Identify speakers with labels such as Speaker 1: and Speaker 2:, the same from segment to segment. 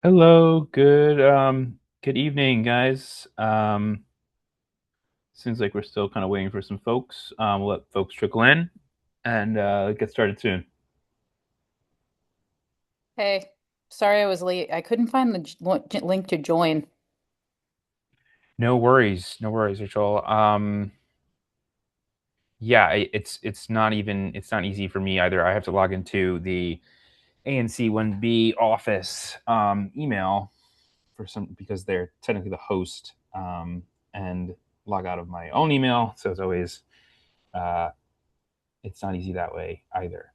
Speaker 1: Hello, good evening, guys. Seems like we're still kind of waiting for some folks. We'll let folks trickle in and get started soon.
Speaker 2: Hey, sorry I was late. I couldn't find the link to join.
Speaker 1: No worries, Rachel. Yeah, it's not easy for me either. I have to log into the ANC 1B office email for some because they're technically the host and log out of my own email, so uh, it's not easy that way either.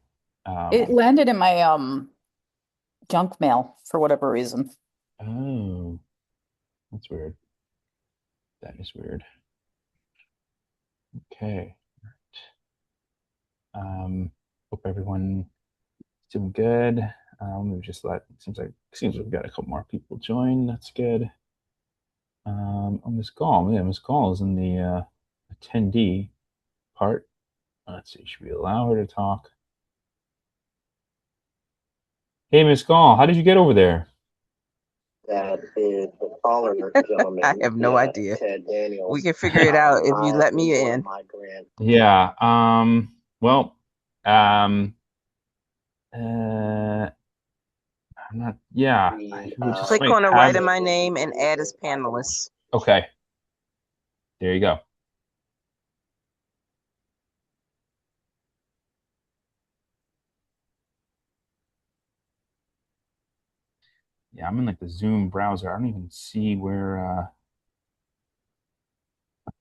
Speaker 2: It
Speaker 1: Um,
Speaker 2: landed in my junk mail for whatever reason.
Speaker 1: Oh, that's weird. That is weird. Okay. Hope everyone is doing good. We've just let seems like we've got a couple more people join. That's good. Oh, Miss Gall, yeah, Miss Gall is in the attendee part. Let's see, should we allow her to talk? Hey, Miss Gall, how did you get over there?
Speaker 3: That is the taller gentleman.
Speaker 4: I have no idea.
Speaker 3: Ted
Speaker 4: We
Speaker 3: Daniels.
Speaker 4: can figure it out if you
Speaker 3: I
Speaker 4: let me
Speaker 3: enjoy
Speaker 4: in.
Speaker 3: my grand.
Speaker 1: Yeah. Well. Um. Uh. I'm not. Yeah.
Speaker 3: The
Speaker 1: We just
Speaker 4: Click
Speaker 1: might
Speaker 4: on the right
Speaker 1: have.
Speaker 4: of my name and add as panelist.
Speaker 1: Okay. There you go. Yeah, I'm in like the Zoom browser. I don't even see where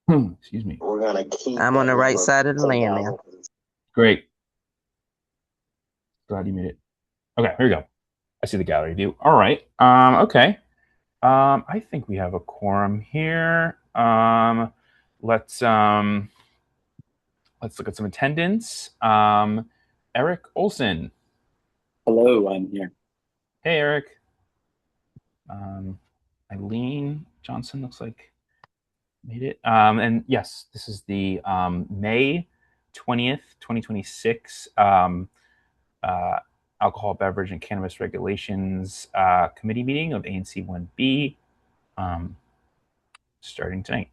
Speaker 1: excuse me.
Speaker 3: We're gonna keep
Speaker 4: I'm on
Speaker 3: that
Speaker 4: the right
Speaker 3: number
Speaker 4: side of the land now.
Speaker 3: 10,000.
Speaker 1: Great. Glad you made it. Okay, here we go. I see the gallery view. All right. Okay. I think we have a quorum here. Let's um let's look at some attendance. Eric Olson.
Speaker 5: Hello, I'm here.
Speaker 1: Hey Eric. Um Eileen Johnson looks like made it. And yes, this is the May 20th, 2026 uh, Alcohol, Beverage, and Cannabis Regulations Committee meeting of ANC 1B um, starting tonight.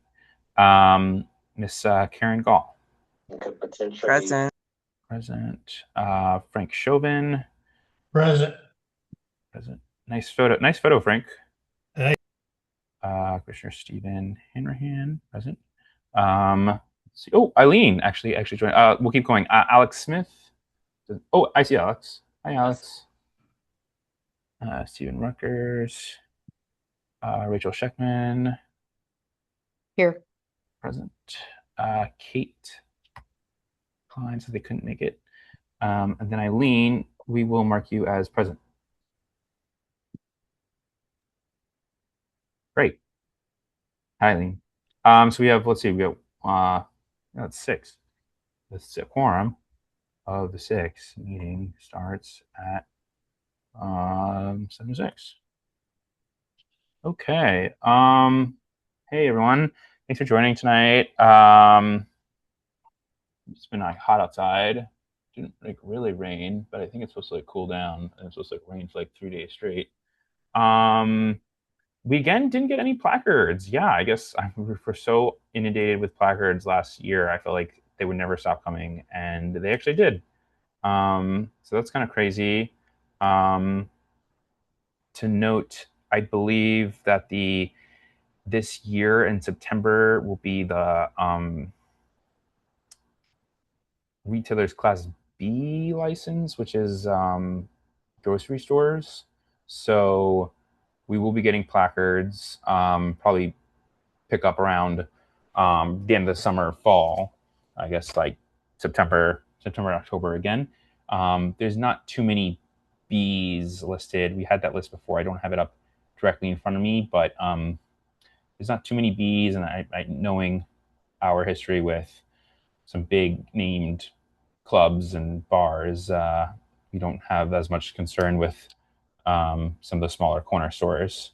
Speaker 1: Miss Karen Gall,
Speaker 3: Could potentially.
Speaker 4: Present.
Speaker 1: present. Frank Chauvin,
Speaker 5: Present.
Speaker 1: present. Nice photo, Frank.
Speaker 5: Hey.
Speaker 1: Commissioner Stephen Hanrahan, present. Let's see. Oh, Eileen actually joined. We'll keep going. Alex Smith. Oh, I see Alex. Hi, Alex. Stephen Rutgers. Rachel Scheckman,
Speaker 2: Here.
Speaker 1: present. Kate Klein said they couldn't make it. And then Eileen, we will mark you as present. Great. Hi, Eileen. So we have, let's see, we got, that's six. The quorum of the six meeting starts at 7:06. Okay. Hey everyone. Thanks for joining tonight. It's been like hot outside. It didn't like really rain, but I think it's supposed to like cool down and it's supposed to like rain for like 3 days straight. Um, we again didn't get any placards. Yeah, I guess we were so inundated with placards last year. I felt like they would never stop coming, and they actually did. So that's kind of crazy. Um, to note, I believe that the this year in September will be the retailer's class B license, which is grocery stores. So we will be getting placards, probably pick up around the end of the summer, fall, I guess like September, October again. There's not too many Bs listed. We had that list before. I don't have it up directly in front of me, but there's not too many Bs, and knowing our history with some big named clubs and bars, we don't have as much concern with some of the smaller corner stores.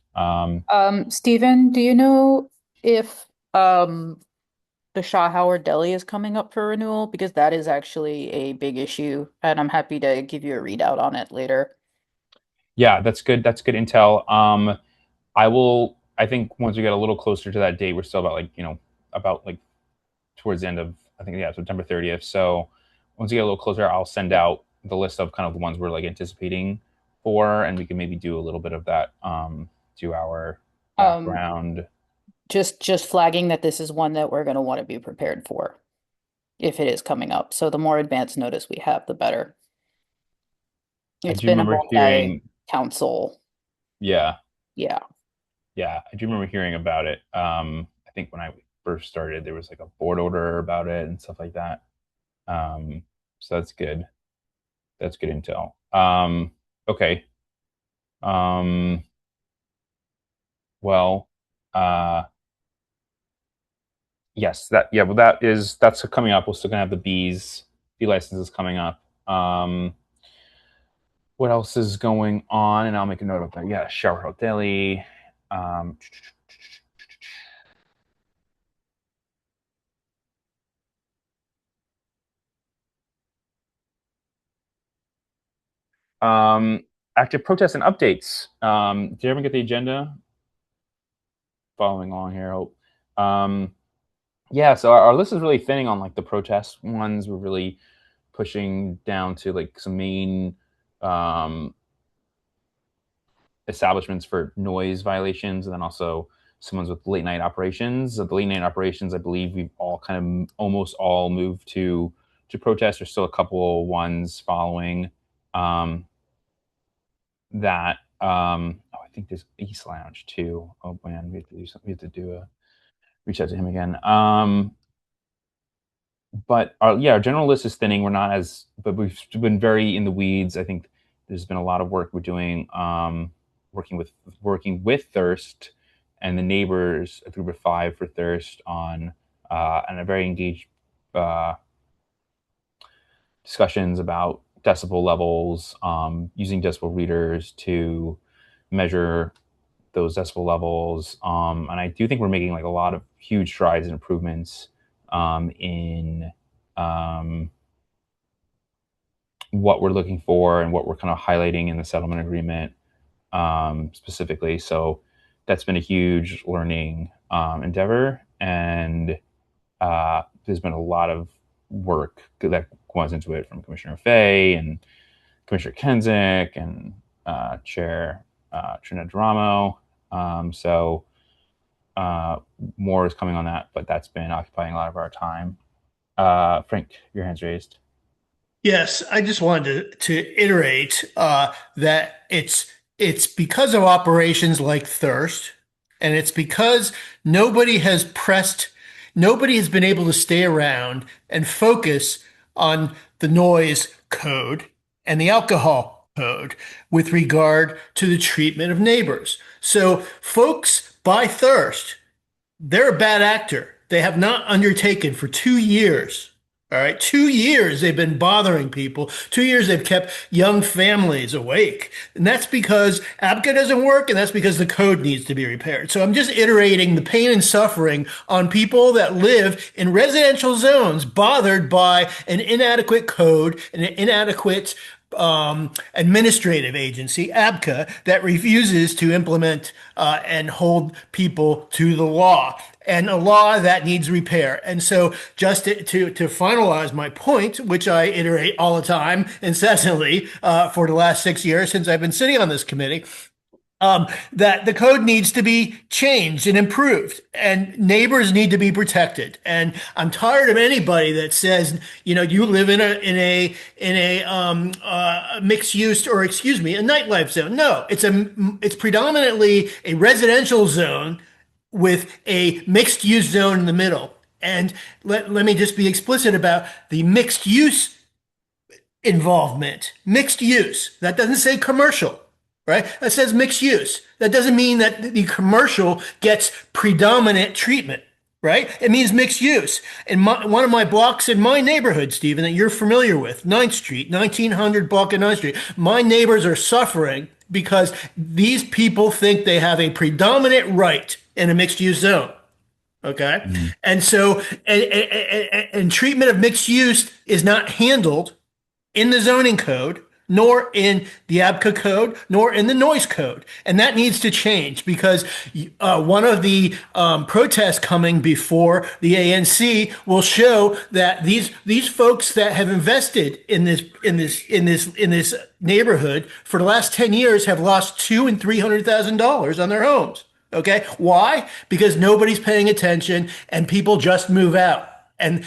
Speaker 2: Stephen, do you know if the Shaw Howard Deli is coming up for renewal? Because that is actually a big issue, and I'm happy to give you a readout on it later.
Speaker 1: Yeah, that's good. That's good intel. I think once we get a little closer to that date, we're still about about like towards the end of, I think, yeah, September 30th. So once we get a little closer, I'll send out the list of kind of the ones we're like anticipating for, and we can maybe do a little bit of that 2 hour
Speaker 2: Um,
Speaker 1: background.
Speaker 2: just flagging that this is one that we're going to want to be prepared for if it is coming up. So the more advance notice we have, the better.
Speaker 1: I
Speaker 2: It's
Speaker 1: do
Speaker 2: been a
Speaker 1: remember hearing,
Speaker 2: multi-council.
Speaker 1: yeah,
Speaker 2: Yeah.
Speaker 1: yeah, I do remember hearing about it. I think when I first started, there was like a board order about it and stuff like that. Um, so that's good. That's good intel. Okay. Um, well, uh, yes, well, that's coming up. We're still gonna have the B licenses coming up. What else is going on? And I'll make a note of that. Yeah, Shower Hill Deli. Um, um, Active protests and updates. Did everyone get the agenda? Following along here, I hope. Yeah, so our list is really thinning on like the protest ones. We're really pushing down to like some main um, establishments for noise violations, and then also some ones with late night operations. The late night operations, I believe we've all kind of almost all moved to protest. There's still a couple ones following that. Oh, I think there's East Lounge too. Oh man, we have to do something. We have to do a reach out to him again. But our general list is thinning. We're not as, but we've been very in the weeds. I think there's been a lot of work we're doing, working with Thirst and the neighbors, a group of 5 for Thirst on, and a very engaged uh, discussions about decibel levels, using decibel readers to measure those decibel levels. And I do think we're making like a lot of huge strides and improvements in um, what we're looking for and what we're kind of highlighting in the settlement agreement specifically. So that's been a huge learning endeavor, and there's been a lot of work that goes into it from Commissioner Fay and Commissioner Kensick and Chair Trinidad Ramo. So more is coming on that, but that's been occupying a lot of our time. Frank, your hand's raised.
Speaker 5: Yes, I just wanted to iterate that it's because of operations like Thirst, and it's because nobody has been able to stay around and focus on the noise code and the alcohol code with regard to the treatment of neighbors. So folks by Thirst, they're a bad actor. They have not undertaken for 2 years. All right, 2 years they've been bothering people. 2 years they've kept young families awake. And that's because ABCA doesn't work, and that's because the code needs to be repaired. So I'm just iterating the pain and suffering on people that live in residential zones bothered by an inadequate code, an inadequate administrative agency, ABCA, that refuses to implement and hold people to the law, and a law that needs repair. And so, just to finalize my point, which I iterate all the time, incessantly, for the last 6 years since I've been sitting on this committee, that the code needs to be changed and improved, and neighbors need to be protected. And I'm tired of anybody that says, you live in a mixed use, or excuse me, a nightlife zone. No, it's predominantly a residential zone with a mixed use zone in the middle. And let me just be explicit about the mixed use involvement. Mixed use. That doesn't say commercial, right? That says mixed use. That doesn't mean that the commercial gets predominant treatment, right? It means mixed use. In one of my blocks in my neighborhood, Stephen, that you're familiar with, 9th Street, 1900 block of 9th Street, my neighbors are suffering because these people think they have a predominant right in a mixed use zone. Okay.
Speaker 1: Mm-hmm.
Speaker 5: And so, and treatment of mixed use is not handled in the zoning code, nor in the ABCA code, nor in the noise code. And that needs to change because one of the protests coming before the ANC will show that these folks that have invested in this neighborhood for the last 10 years have lost two and $300,000 on their homes. Okay. Why? Because nobody's paying attention and people just move out. And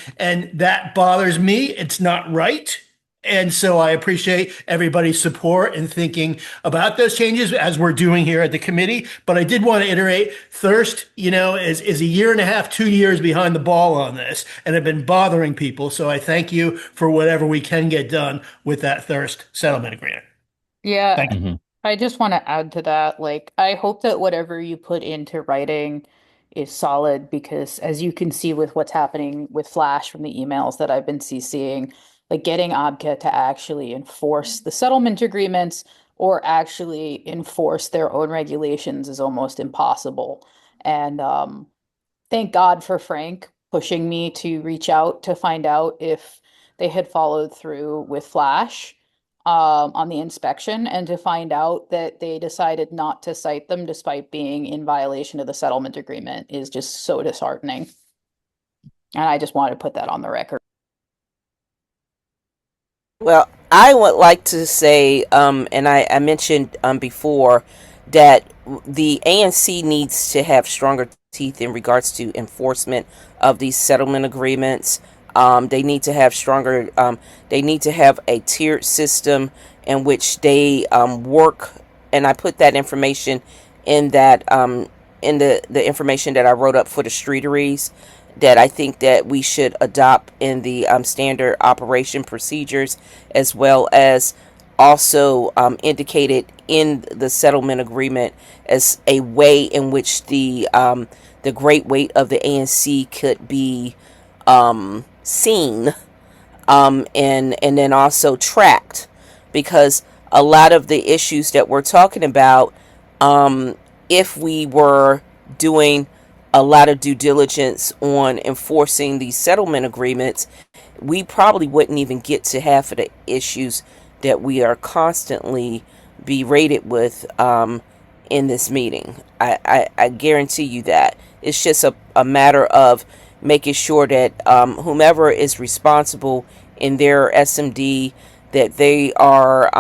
Speaker 5: that bothers me. It's not right. And so I appreciate everybody's support and thinking about those changes as we're doing here at the committee. But I did want to iterate Thirst, is a year and a half, 2 years behind the ball on this and have been bothering people. So I thank you for whatever we can get done with that Thirst settlement agreement.
Speaker 2: Yeah,
Speaker 5: Thank you.
Speaker 1: Mhm.
Speaker 2: I just want to add to that. Like, I hope that whatever you put into writing is solid because, as you can see with what's happening with Flash from the emails that I've been CCing, like getting ABCA to actually enforce the settlement agreements or actually enforce their own regulations is almost impossible. And thank God for Frank pushing me to reach out to find out if they had followed through with Flash on the inspection and to find out that they decided not to cite them despite being in violation of the settlement agreement is just so disheartening. And I just wanted to put that on the record.
Speaker 4: Well, I would like to say, and I mentioned before that the ANC needs to have stronger teeth in regards to enforcement of these settlement agreements. They need to have stronger, they need to have a tiered system in which they work. And I put that information in that, in the information that I wrote up for the streeteries that I think that we should adopt in the standard operation procedures, as well as also indicated in the settlement agreement as a way in which the great weight of the ANC could be seen, and then also tracked, because a lot of the issues that we're talking about, if we were doing a lot of due diligence on enforcing these settlement agreements, we probably wouldn't even get to half of the issues that we are constantly berated with in this meeting. I guarantee you that. It's just a matter of making sure that whomever is responsible in their SMD, that they are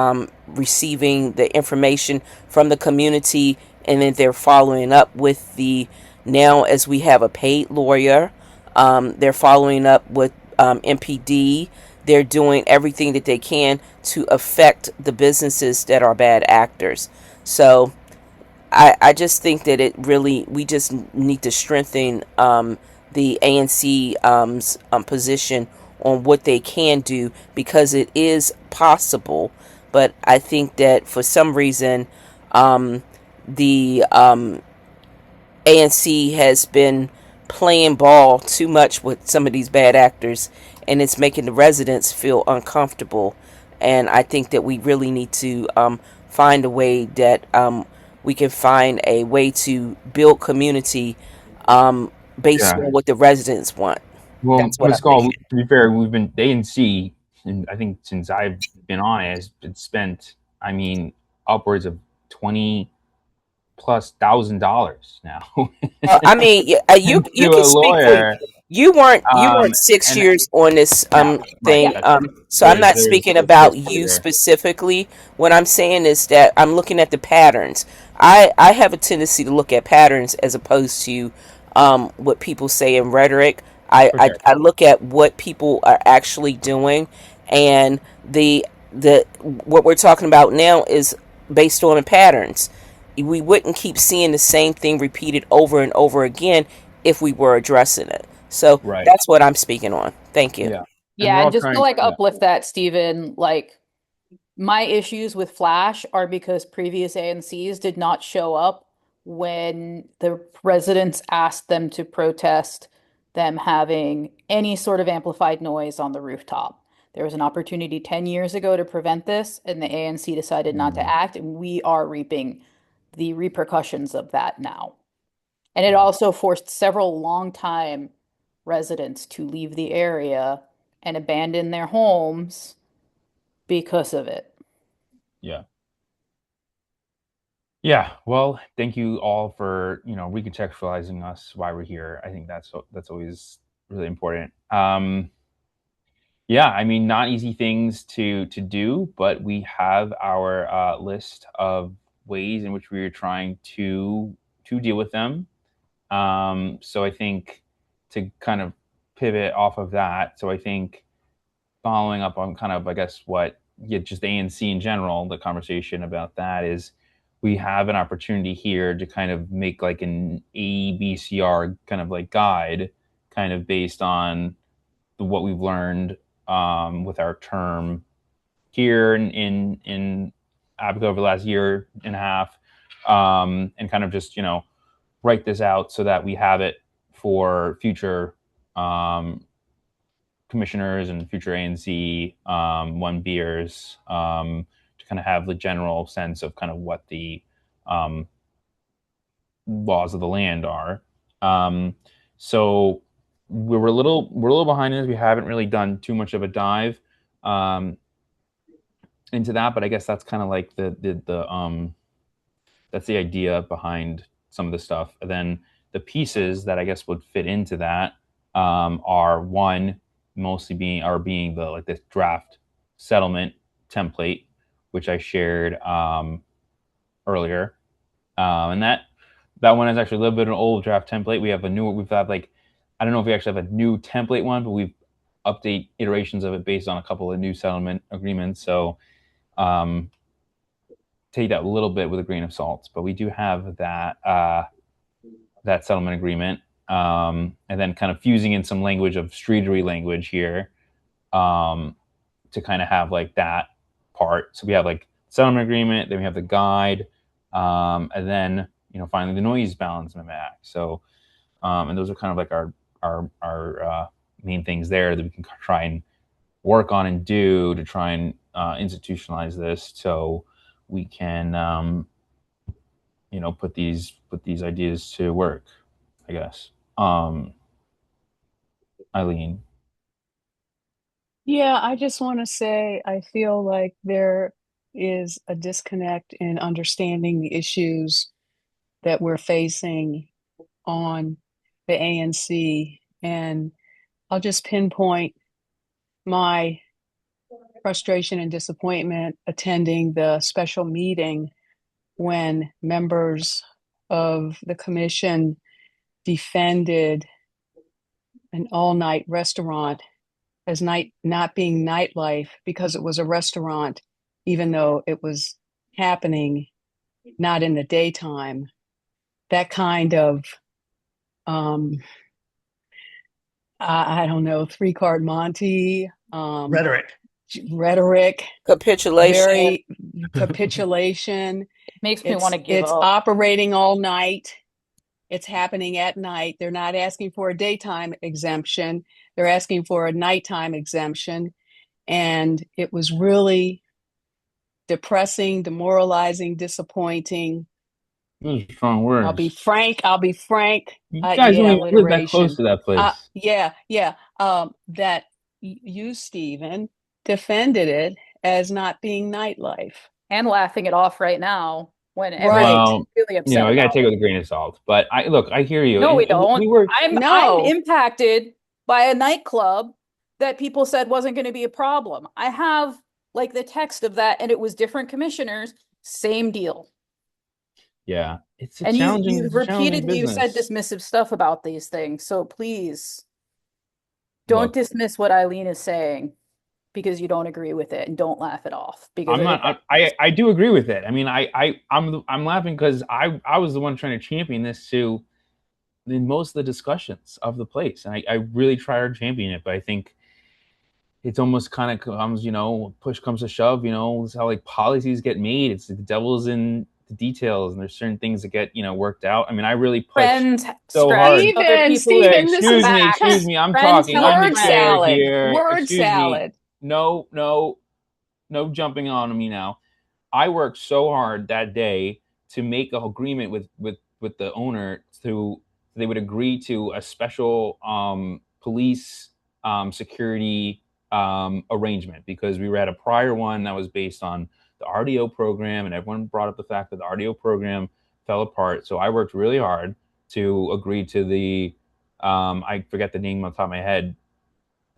Speaker 4: receiving the information from the community, and then they're following up with the, now as we have a paid lawyer, they're following up with MPD. They're doing everything that they can to affect the businesses that are bad actors. So I just think that we just need to strengthen the ANC position on what they can do, because it is possible. But I think that for some reason, the ANC has been playing ball too much with some of these bad actors, and it's making the residents feel uncomfortable. And I think that we really need to find a way that we can find a way to build community based
Speaker 1: Yeah.
Speaker 4: on what the residents want.
Speaker 1: Well,
Speaker 4: That's what I'm
Speaker 1: Pascal,
Speaker 4: thinking.
Speaker 1: to be fair, we've been ANC, and I think since I've been on it, has been spent, I mean, upwards of 20 plus $1,000 now
Speaker 4: I mean, you
Speaker 1: to
Speaker 4: can
Speaker 1: a
Speaker 4: speak for,
Speaker 1: lawyer.
Speaker 4: you weren't 6
Speaker 1: And
Speaker 4: years on this
Speaker 1: yeah, right.
Speaker 4: thing.
Speaker 2: Yeah.
Speaker 1: That's
Speaker 4: So I'm not
Speaker 1: there's
Speaker 4: speaking
Speaker 1: there's
Speaker 4: about
Speaker 1: history
Speaker 4: you
Speaker 1: there.
Speaker 4: specifically. What I'm saying is that I'm looking at the patterns. I have a tendency to look at patterns as opposed to what people say in rhetoric.
Speaker 1: For sure.
Speaker 4: I look at what people are actually doing, and the what we're talking about now is based on the patterns. We wouldn't keep seeing the same thing repeated over and over again if we were addressing it. So
Speaker 1: Right.
Speaker 4: that's what I'm speaking on. Thank you.
Speaker 1: Yeah. And
Speaker 2: Yeah,
Speaker 1: we're
Speaker 2: and
Speaker 1: all
Speaker 2: just to
Speaker 1: trying.
Speaker 2: like
Speaker 1: Yeah.
Speaker 2: uplift that, Stephen, like my issues with Flash are because previous ANCs did not show up when the residents asked them to protest them having any sort of amplified noise on the rooftop. There was an opportunity 10 years ago to prevent this, and the ANC decided not to
Speaker 1: Mm,
Speaker 2: act, and we are reaping the repercussions of that now. And it also forced several longtime residents to leave the area and abandon their homes because of it.
Speaker 1: Yeah. Yeah. Well, thank you all for, recontextualizing us why we're here. I think that's always really important. Yeah, I mean, not easy things to do, but we have our list of ways in which we are trying to deal with them. So I think to kind of pivot off of that, so I think following up on kind of, I guess, what, yeah, just ANC in general, the conversation about that is we have an opportunity here to kind of make like an ABCR kind of like guide, kind of based on what we've learned with our term here in Abaco over the last year and a half, and kind of just write this out so that we have it for future um, commissioners and future ANC one beers, to kind of have the general sense of kind of what the um, laws of the land are. Um, so we're a little behind this. We haven't really done too much of a dive um, into that, but I guess that's kind of like the that's the idea behind some of the stuff. And then the pieces that I guess would fit into that are one mostly being the like this draft settlement template, which I shared earlier, and that one is actually a little bit of an old draft template. We've had like, I don't know if we actually have a new template one, but we've update iterations of it based on a couple of new settlement agreements. So um, take that a little bit with a grain of salt, but we do have that settlement agreement, and then kind of fusing in some language of streetery language here, to kind of have like that part. So we have like settlement agreement, then we have the guide, and then finally the noise balance map. So and those are kind of like our main things there that we can try and work on and do to try and institutionalize this, so we can put these ideas to work, I guess. Eileen.
Speaker 6: Yeah, I just want to say I feel like there is a disconnect in understanding the issues that we're facing on the ANC. And I'll just pinpoint my frustration and disappointment attending the special meeting when members of the commission defended an all-night restaurant as not being nightlife because it was a restaurant, even though it was happening not in the daytime. That kind of um, I don't know, three card Monty
Speaker 5: Rhetoric.
Speaker 6: rhetoric,
Speaker 4: Capitulation.
Speaker 6: very capitulation.
Speaker 2: Makes me want to give
Speaker 6: It's
Speaker 2: up.
Speaker 6: operating all night. It's happening at night. They're not asking for a daytime exemption. They're asking for a nighttime exemption. And it was really depressing, demoralizing, disappointing.
Speaker 1: Those are strong
Speaker 6: I'll be
Speaker 1: words.
Speaker 6: frank. I'll be frank.
Speaker 1: You guys don't
Speaker 6: Yeah,
Speaker 1: even live that close
Speaker 6: alliteration.
Speaker 1: to that place.
Speaker 6: Yeah, yeah. That you, Stephen, defended it as not being nightlife.
Speaker 2: And laughing it off right now when
Speaker 6: Right.
Speaker 2: everyone's
Speaker 1: Well,
Speaker 2: really upset
Speaker 1: I got to
Speaker 2: about
Speaker 1: take it
Speaker 2: it.
Speaker 1: with a grain of salt. But I hear you.
Speaker 2: No, we
Speaker 1: And
Speaker 2: don't.
Speaker 1: we were.
Speaker 2: I'm
Speaker 6: No.
Speaker 2: impacted by a nightclub that people said wasn't going to be a problem. I have like the text of that, and it was different commissioners, same deal.
Speaker 1: Yeah, it's a
Speaker 2: And
Speaker 1: challenging,
Speaker 2: you've
Speaker 1: challenging
Speaker 2: you've said
Speaker 1: business.
Speaker 2: dismissive stuff about these things. So please don't
Speaker 1: Look,
Speaker 2: dismiss what Eileen is saying because you don't agree with it, and don't laugh it off because
Speaker 1: I'm
Speaker 2: I think
Speaker 1: not. I do agree with it. I mean, I'm laughing because I was the one trying to champion this to in most of the discussions of the place, and I really try to champion it. But I think it's almost kind of comes, push comes to shove. This is how like policies get made. It's the devil's in the details, and there's certain things that get worked out. I mean, I really push
Speaker 2: friends
Speaker 1: so
Speaker 2: scratch
Speaker 1: hard.
Speaker 2: other
Speaker 6: Stephen,
Speaker 2: people's
Speaker 1: Hey,
Speaker 6: Stephen, this is
Speaker 1: excuse
Speaker 2: backs.
Speaker 1: me. I'm
Speaker 2: Friends
Speaker 1: talking.
Speaker 2: help
Speaker 1: I'm the
Speaker 6: word
Speaker 1: chair
Speaker 2: friends.
Speaker 6: salad.
Speaker 1: here.
Speaker 6: Word
Speaker 1: Excuse me.
Speaker 6: salad.
Speaker 1: No, no, no jumping on me now. I worked so hard that day to make an agreement with the owner to they would agree to a special police security arrangement, because we read a prior one that was based on the RDO program, and everyone brought up the fact that the RDO program fell apart. So I worked really hard to agree to the I forget the name on the top of my head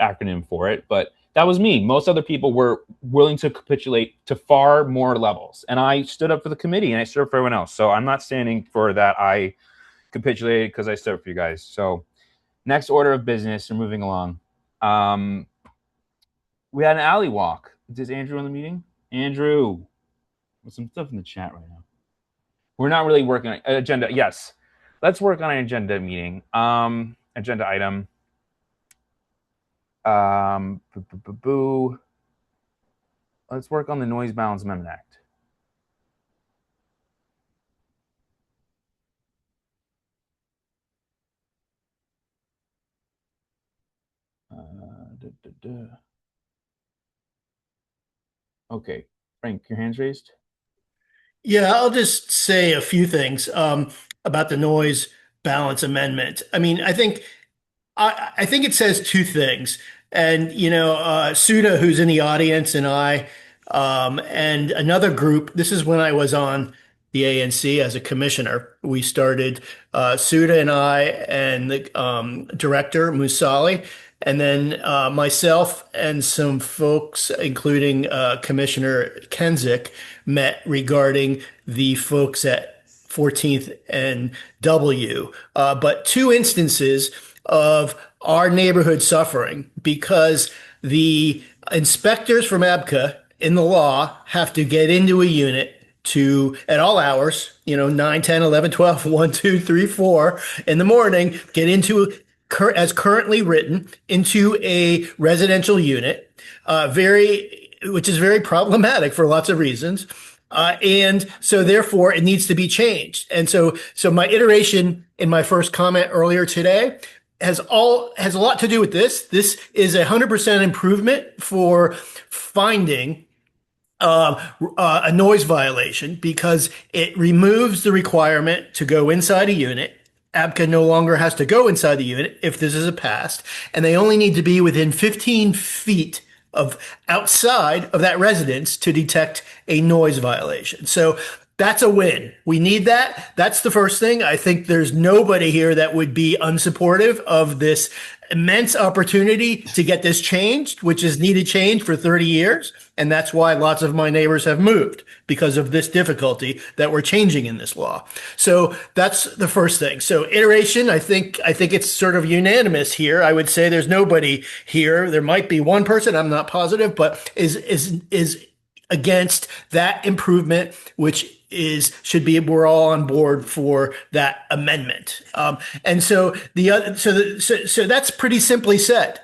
Speaker 1: acronym for it, but that was me. Most other people were willing to capitulate to far more levels, and I stood up for the committee and I stood up for everyone else. So I'm not standing for that. I capitulated because I stood up for you guys. So next order of business, we're moving along. Um, we had an alley walk. Is Andrew in the meeting? Andrew, there's some stuff in the chat right now. We're not really working on agenda. Yes, let's work on an agenda meeting. Agenda item. Boo. Let's work on the Noise Balance Amendment Act. Okay, Frank, your hand's raised.
Speaker 5: Yeah, I'll just say a few things about the noise balance amendment. I mean, I think it says two things. And, Suda, who's in the audience, and I, and another group, this is when I was on the ANC as a commissioner. We started, Suda and I and the director, Musali, and then myself and some folks, including Commissioner Kensick, met regarding the folks at 14th and W. But two instances of our neighborhood suffering because the inspectors from ABCA in the law have to get into a unit to at all hours, 9, 10, 11, 12, 1, 2, 3, 4 in the morning, get into as currently written into a residential unit, which is very problematic for lots of reasons. And so therefore it needs to be changed. And so my iteration in my first comment earlier today has a lot to do with this. This is 100% improvement for finding a noise violation because it removes the requirement to go inside a unit. ABCA no longer has to go inside the unit if this is a passed, and they only need to be within 15 feet of outside of that residence to detect a noise violation. So that's a win. We need that. That's the first thing. I think there's nobody here that would be unsupportive of this immense opportunity to get this changed, which has needed change for 30 years. And that's why lots of my neighbors have moved because of this difficulty that we're changing in this law. So that's the first thing. So iteration, I think it's sort of unanimous here. I would say there's nobody here. There might be one person, I'm not positive, but is against that improvement, which should be we're all on board for that amendment. And so so that's pretty simply said.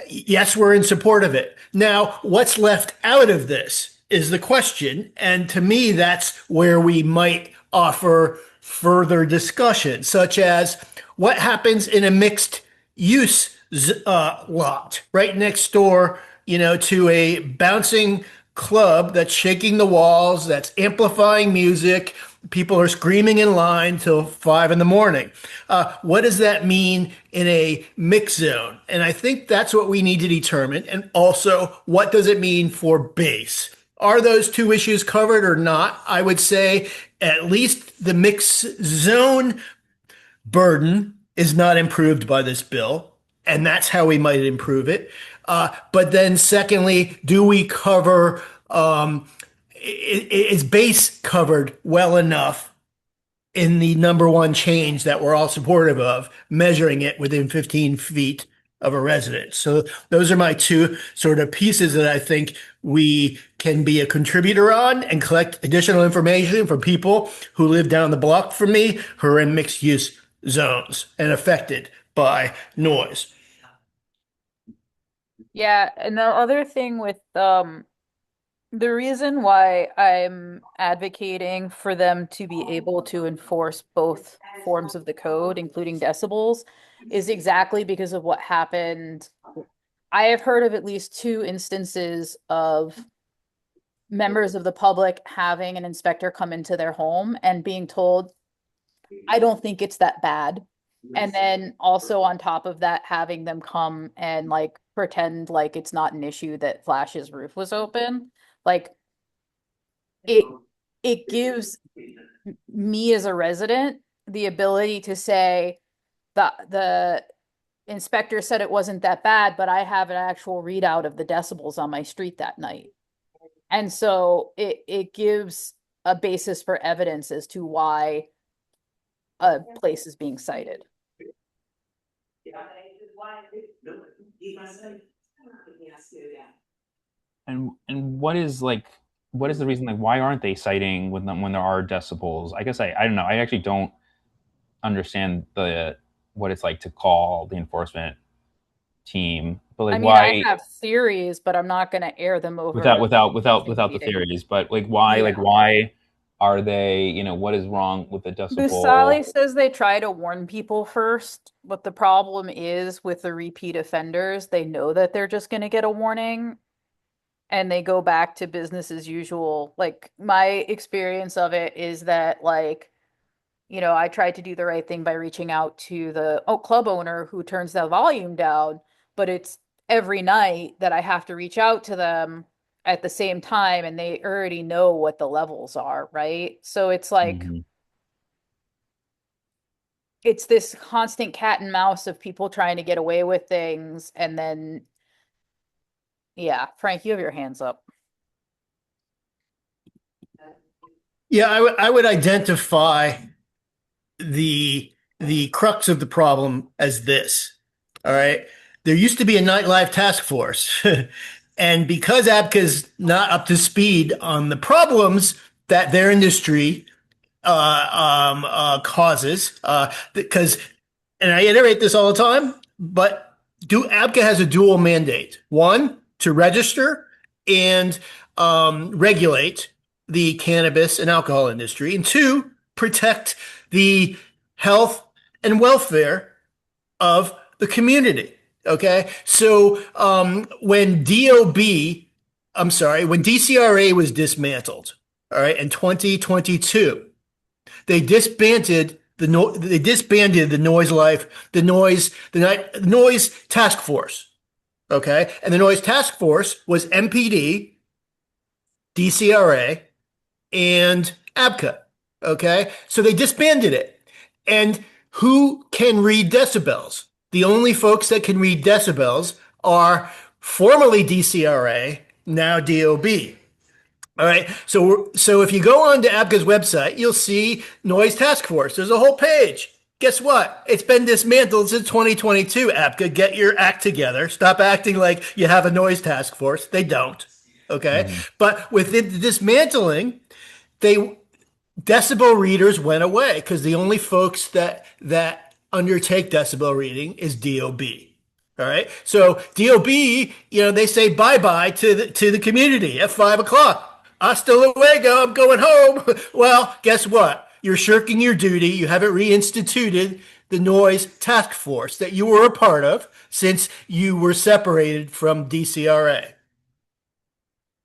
Speaker 5: Yes, we're in support of it. Now, what's left out of this is the question, and to me, that's where we might offer further discussion, such as what happens in a mixed use lot right next door, to a bouncing club that's shaking the walls, that's amplifying music. People are screaming in line till 5 in the morning. What does that mean in a mix zone? And I think that's what we need to determine. And also, what does it mean for base? Are those two issues covered or not? I would say at least the mix zone burden is not improved by this bill, and that's how we might improve it. But then, secondly, do we cover? Is base covered well enough in the number one change that we're all supportive of, measuring it within 15 feet of a residence? So those are my two sort of pieces that I think we can be a contributor on and collect additional information from people who live down the block from me who are in mixed use zones and affected by noise.
Speaker 2: Yeah, and the other thing with the reason why I'm advocating for them to be able to enforce both forms of the code, including decibels, is exactly because of what happened. I have heard of at least two instances of members of the public having an inspector come into their home and being told, I don't think it's that bad. And then also on top of that, having them come and like pretend like it's not an issue that Flash's roof was open. Like it it gives me as a resident the ability to say the inspector said it wasn't that bad, but I have an actual readout of the decibels on my street that night. And so it gives a basis for evidence as to why a place is being cited.
Speaker 1: And what is the reason, like, why aren't they citing when there are decibels? I guess I don't know. I actually don't understand the what it's like to call the enforcement team, but like
Speaker 2: I mean, I
Speaker 1: why
Speaker 2: have theories, but I'm not going to air them over a
Speaker 1: without the
Speaker 2: meeting.
Speaker 1: theories, but like
Speaker 2: Yeah.
Speaker 1: why are they, what is wrong with the decibel?
Speaker 2: Busali says they try to warn people first, but the problem is with the repeat offenders, they know that they're just going to get a warning and they go back to business as usual. Like my experience of it is that I tried to do the right thing by reaching out to the club owner who turns the volume down, but it's every night that I have to reach out to them at the same time and they already know what the levels are, right? So it's like
Speaker 1: Hmm.
Speaker 2: it's this constant cat and mouse of people trying to get away with things and then yeah, Frank, you have your hands up.
Speaker 5: Yeah, I would identify the crux of the problem as this. All right. There used to be a nightlife task force. And because ABCA's not up to speed on the problems that their industry causes, because, and I iterate this all the time, but ABCA has a dual mandate. One, to register and regulate the cannabis and alcohol industry, and two, protect the health and welfare of the community. Okay, so when DCRA was dismantled, all right, in 2022, they disbanded the noise task force. Okay, and the noise task force was MPD, DCRA, and ABCA. Okay, so they disbanded it. And who can read decibels? The only folks that can read decibels are formerly DCRA, now DOB. All right. So if you go on to ABCA's website, you'll see Noise Task Force. There's a whole page. Guess what? It's been dismantled since 2022. ABCA, get your act together. Stop acting like you have a noise task force. They don't. Okay.
Speaker 1: Hmm.
Speaker 5: But with the dismantling, they decibel readers went away because the only folks that undertake decibel reading is DOB. All right. So DOB, they say bye bye to the community at 5 o'clock. Hasta luego. I'm going home. Well, guess what? You're shirking your duty. You haven't reinstituted the noise task force that you were a part of since you were separated from DCRA.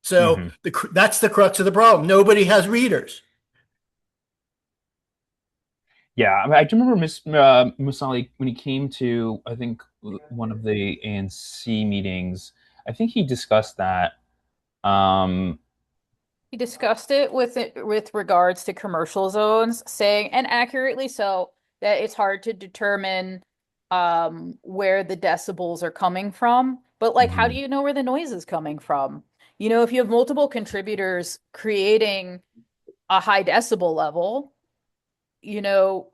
Speaker 5: So
Speaker 1: Hmm.
Speaker 5: that's the crux of the problem. Nobody has readers.
Speaker 1: Yeah, I, mean, I do remember Musali when he came to, I think, one of the ANC meetings. I think he discussed that. Um,
Speaker 2: He discussed it with regards to commercial zones, saying, and accurately so, that it's hard to determine where the decibels are coming from. But like, how do
Speaker 1: mhm,
Speaker 2: you know where the noise is coming from? If you have multiple contributors creating a high decibel level, you know,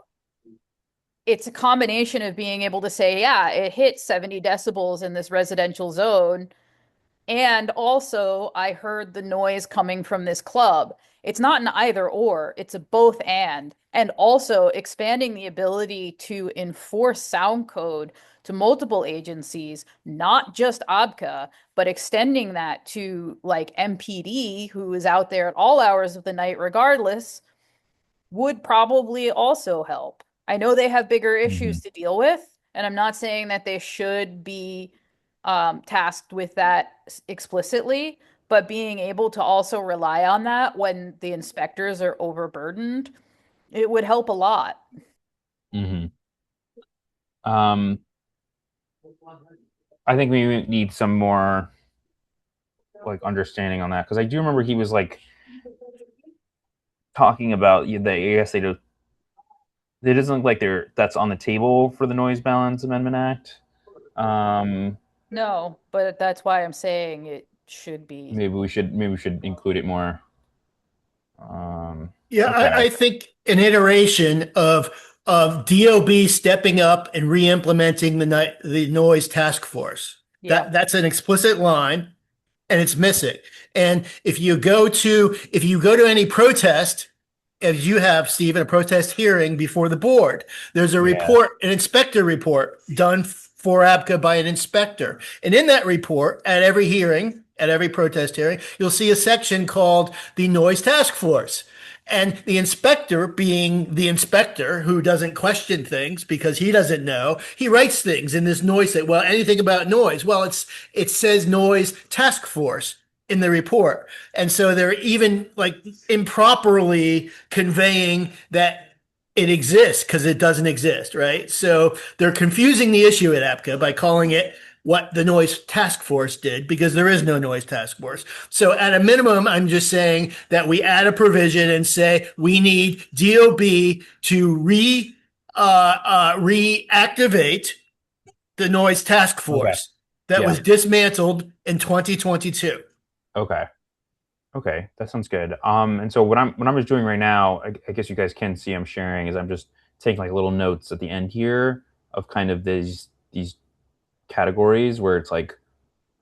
Speaker 2: it's a combination of being able to say, yeah, it hits 70 decibels in this residential zone and also, I heard the noise coming from this club. It's not an either or, it's a both and. And also expanding the ability to enforce sound code to multiple agencies, not just ABCA, but extending that to like MPD, who is out there at all hours of the night, regardless, would probably also help. I know they have bigger issues
Speaker 1: mhm,
Speaker 2: to deal with, and I'm not saying that they should be tasked with that explicitly, but being able to also rely on that when the inspectors are overburdened, it would help a lot.
Speaker 1: mhm. Um, I think we need some more like understanding on that because I do remember he was like talking about the I guess they do. It doesn't look like that's on the table for the Noise Balance Amendment Act. Um,
Speaker 2: No, but that's why I'm saying it should be.
Speaker 1: maybe we should include it more. Um,
Speaker 5: Yeah,
Speaker 1: okay.
Speaker 5: I think an iteration of DOB stepping up and re-implementing the noise task force.
Speaker 2: Yeah.
Speaker 5: That's an explicit line, and it's missing. And if you go to any protest, as you have, Stephen, a protest hearing before the board, there's a
Speaker 1: Yeah.
Speaker 5: report, an inspector report done for ABCA by an inspector. And in that report, at every hearing, at every protest hearing, you'll see a section called the Noise Task Force. And the inspector, being the inspector who doesn't question things because he doesn't know, he writes things in this noise that, well, anything about noise. Well, it says noise task force in the report. And so they're even like improperly conveying that it exists because it doesn't exist, right? So they're confusing the issue at APCA by calling it what the noise task force did because there is no noise task force. So at a minimum, I'm just saying that we add a provision and say we need DOB to reactivate the noise task
Speaker 1: Okay.
Speaker 5: force that
Speaker 1: Yeah.
Speaker 5: was dismantled in 2022.
Speaker 1: Okay. Okay, that sounds good. And so what I'm just doing right now, I guess you guys can see I'm sharing, is I'm just taking like little notes at the end here of kind of these categories where it's like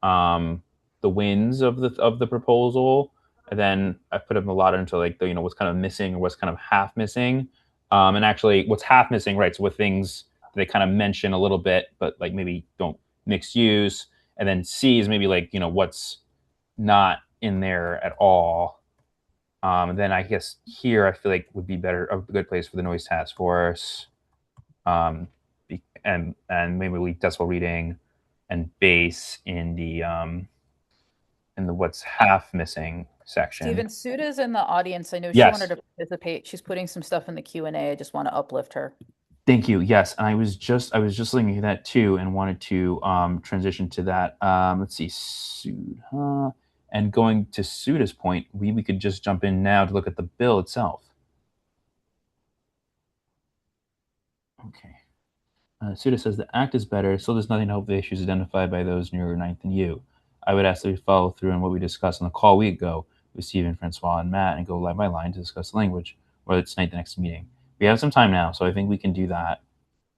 Speaker 1: um, the wins of the proposal, and then I put them a lot into like the what's kind of missing or what's kind of half missing, and actually what's half missing, right? So with things they kind of mention a little bit, but like maybe don't mix use, and then C is maybe like what's not in there at all. And then I guess here I feel like would be better a good place for the noise task force, and maybe we decibel reading and bass in the what's half missing section.
Speaker 2: Steven, Suda's in the audience. I know she wanted
Speaker 1: Yes,
Speaker 2: to participate. She's putting some stuff in the Q&A. I just want to uplift her.
Speaker 1: thank you. Yes, and I was just looking at that too and wanted to transition to that. Let's see, Suda, and going to Suda's point, we could just jump in now to look at the bill itself. Okay. Suda says the act is better, so there's nothing to hope the issues identified by those nearer ninth than you. I would ask that we follow through on what we discussed on the call a week ago with Stephen, Francois, and Matt and go line by line to discuss the language, whether it's tonight the next meeting. We have some time now, so I think we can do that.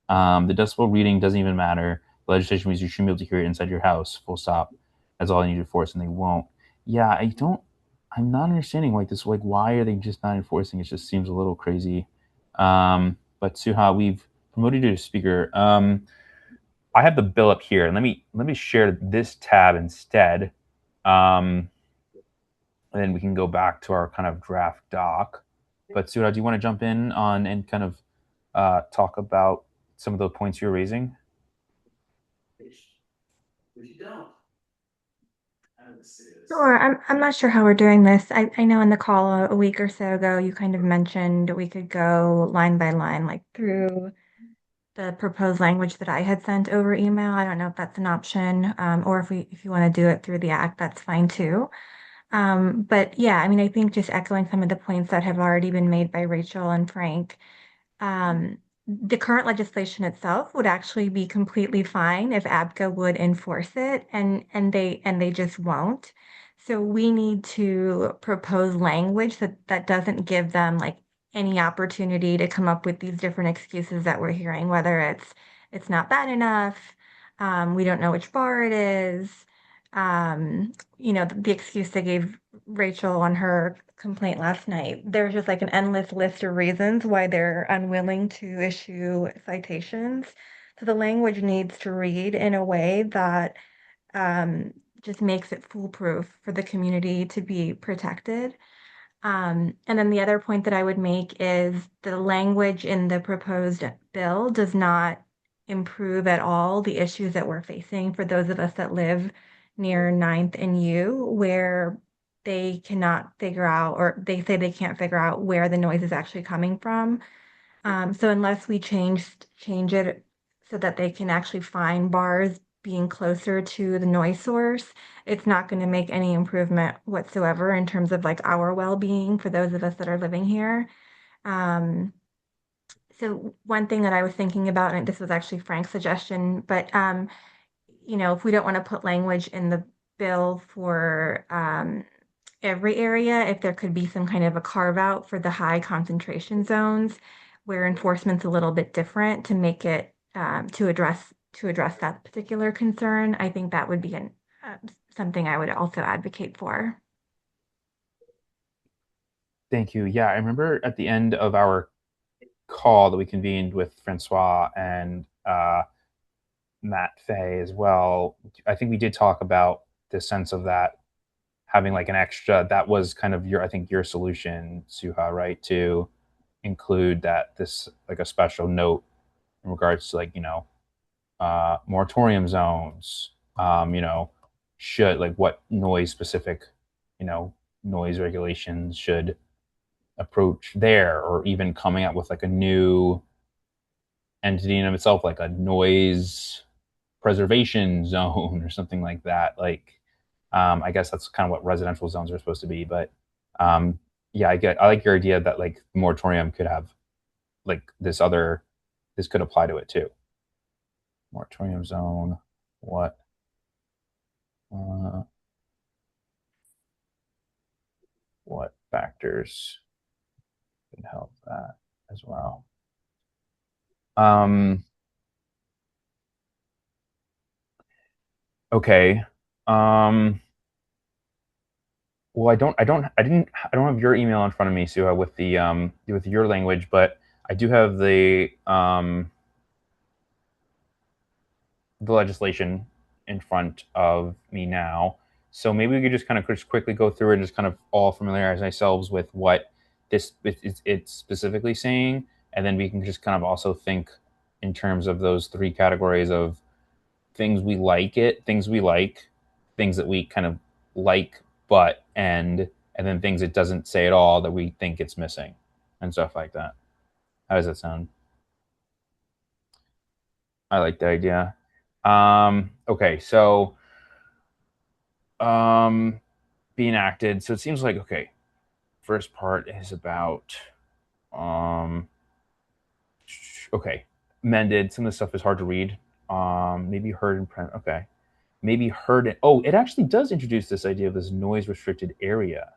Speaker 1: The decibel reading doesn't even matter. The legislation means you shouldn't be able to hear it inside your house, full stop. That's all they need to enforce, and they won't. Yeah, I'm not understanding why are they just not enforcing? It just seems a little crazy. But Suha, we've promoted you to speaker. I have the bill up here, and let me share this tab instead, and then we can go back to our kind of draft doc. But Suha, do you want to jump in on and kind of talk about some of the points you're raising?
Speaker 7: Sure. I'm not sure how we're doing this. I know in the call a week or so ago, you kind of mentioned we could go line by line, like through the proposed language that I had sent over email. I don't know if that's an option, or if you want to do it through the act, that's fine too. But yeah, I mean, I think just echoing some of the points that have already been made by Rachel and Frank, um, the current legislation itself would actually be completely fine if ABCA would enforce it, and they just won't. So we need to propose language that doesn't give them like any opportunity to come up with these different excuses that we're hearing, whether it's not bad enough, we don't know which bar it is, the excuse they gave Rachel on her complaint last night. There's just like an endless list of reasons why they're unwilling to issue citations. So the language needs to read in a way that um, just makes it foolproof for the community to be protected. And then the other point that I would make is the language in the proposed bill does not improve at all the issues that we're facing for those of us that live near Ninth and U, where they cannot figure out, or they say they can't figure out where the noise is actually coming from. So unless we change it so that they can actually find bars being closer to the noise source, it's not going to make any improvement whatsoever in terms of like our well-being for those of us that are living here. Um, so one thing that I was thinking about, and this was actually Frank's suggestion, but if we don't want to put language in the bill for every area, if there could be some kind of a carve out for the high concentration zones where enforcement's a little bit different to make it to address that particular concern, I think that would be uh, something I would also advocate for.
Speaker 1: Thank you. Yeah, I remember at the end of our call that we convened with Francois and Matt Fay as well. I think we did talk about the sense of that having like an extra. That was kind of your, I think, your solution, Suha, right? To include that this like a special note in regards to like moratorium zones. Should like what noise specific, you know, noise regulations should approach there, or even coming up with like a new entity in of itself, like a noise preservation zone or something like that. Like, I guess that's kind of what residential zones are supposed to be. But yeah, I like your idea that like moratorium could have like this could apply to it too. Moratorium zone. What? Uh, what factors could help that as well? Um, okay. Um, well, I don't have your email in front of me, Suha, with the with your language, but I do have the legislation in front of me now. So maybe we could just kind of just quickly go through it and just kind of all familiarize ourselves with what it's specifically saying, and then we can just kind of also think in terms of those three categories of things we like, things that we kind of like, but and then things it doesn't say at all that we think it's missing, and stuff like that. How does that sound? I like the idea. Okay, so um, being acted. So it seems like okay. First part is about um, okay, mended. Some of the stuff is hard to read. Maybe heard in print. Okay, maybe heard it. Oh, it actually does introduce this idea of this noise restricted area.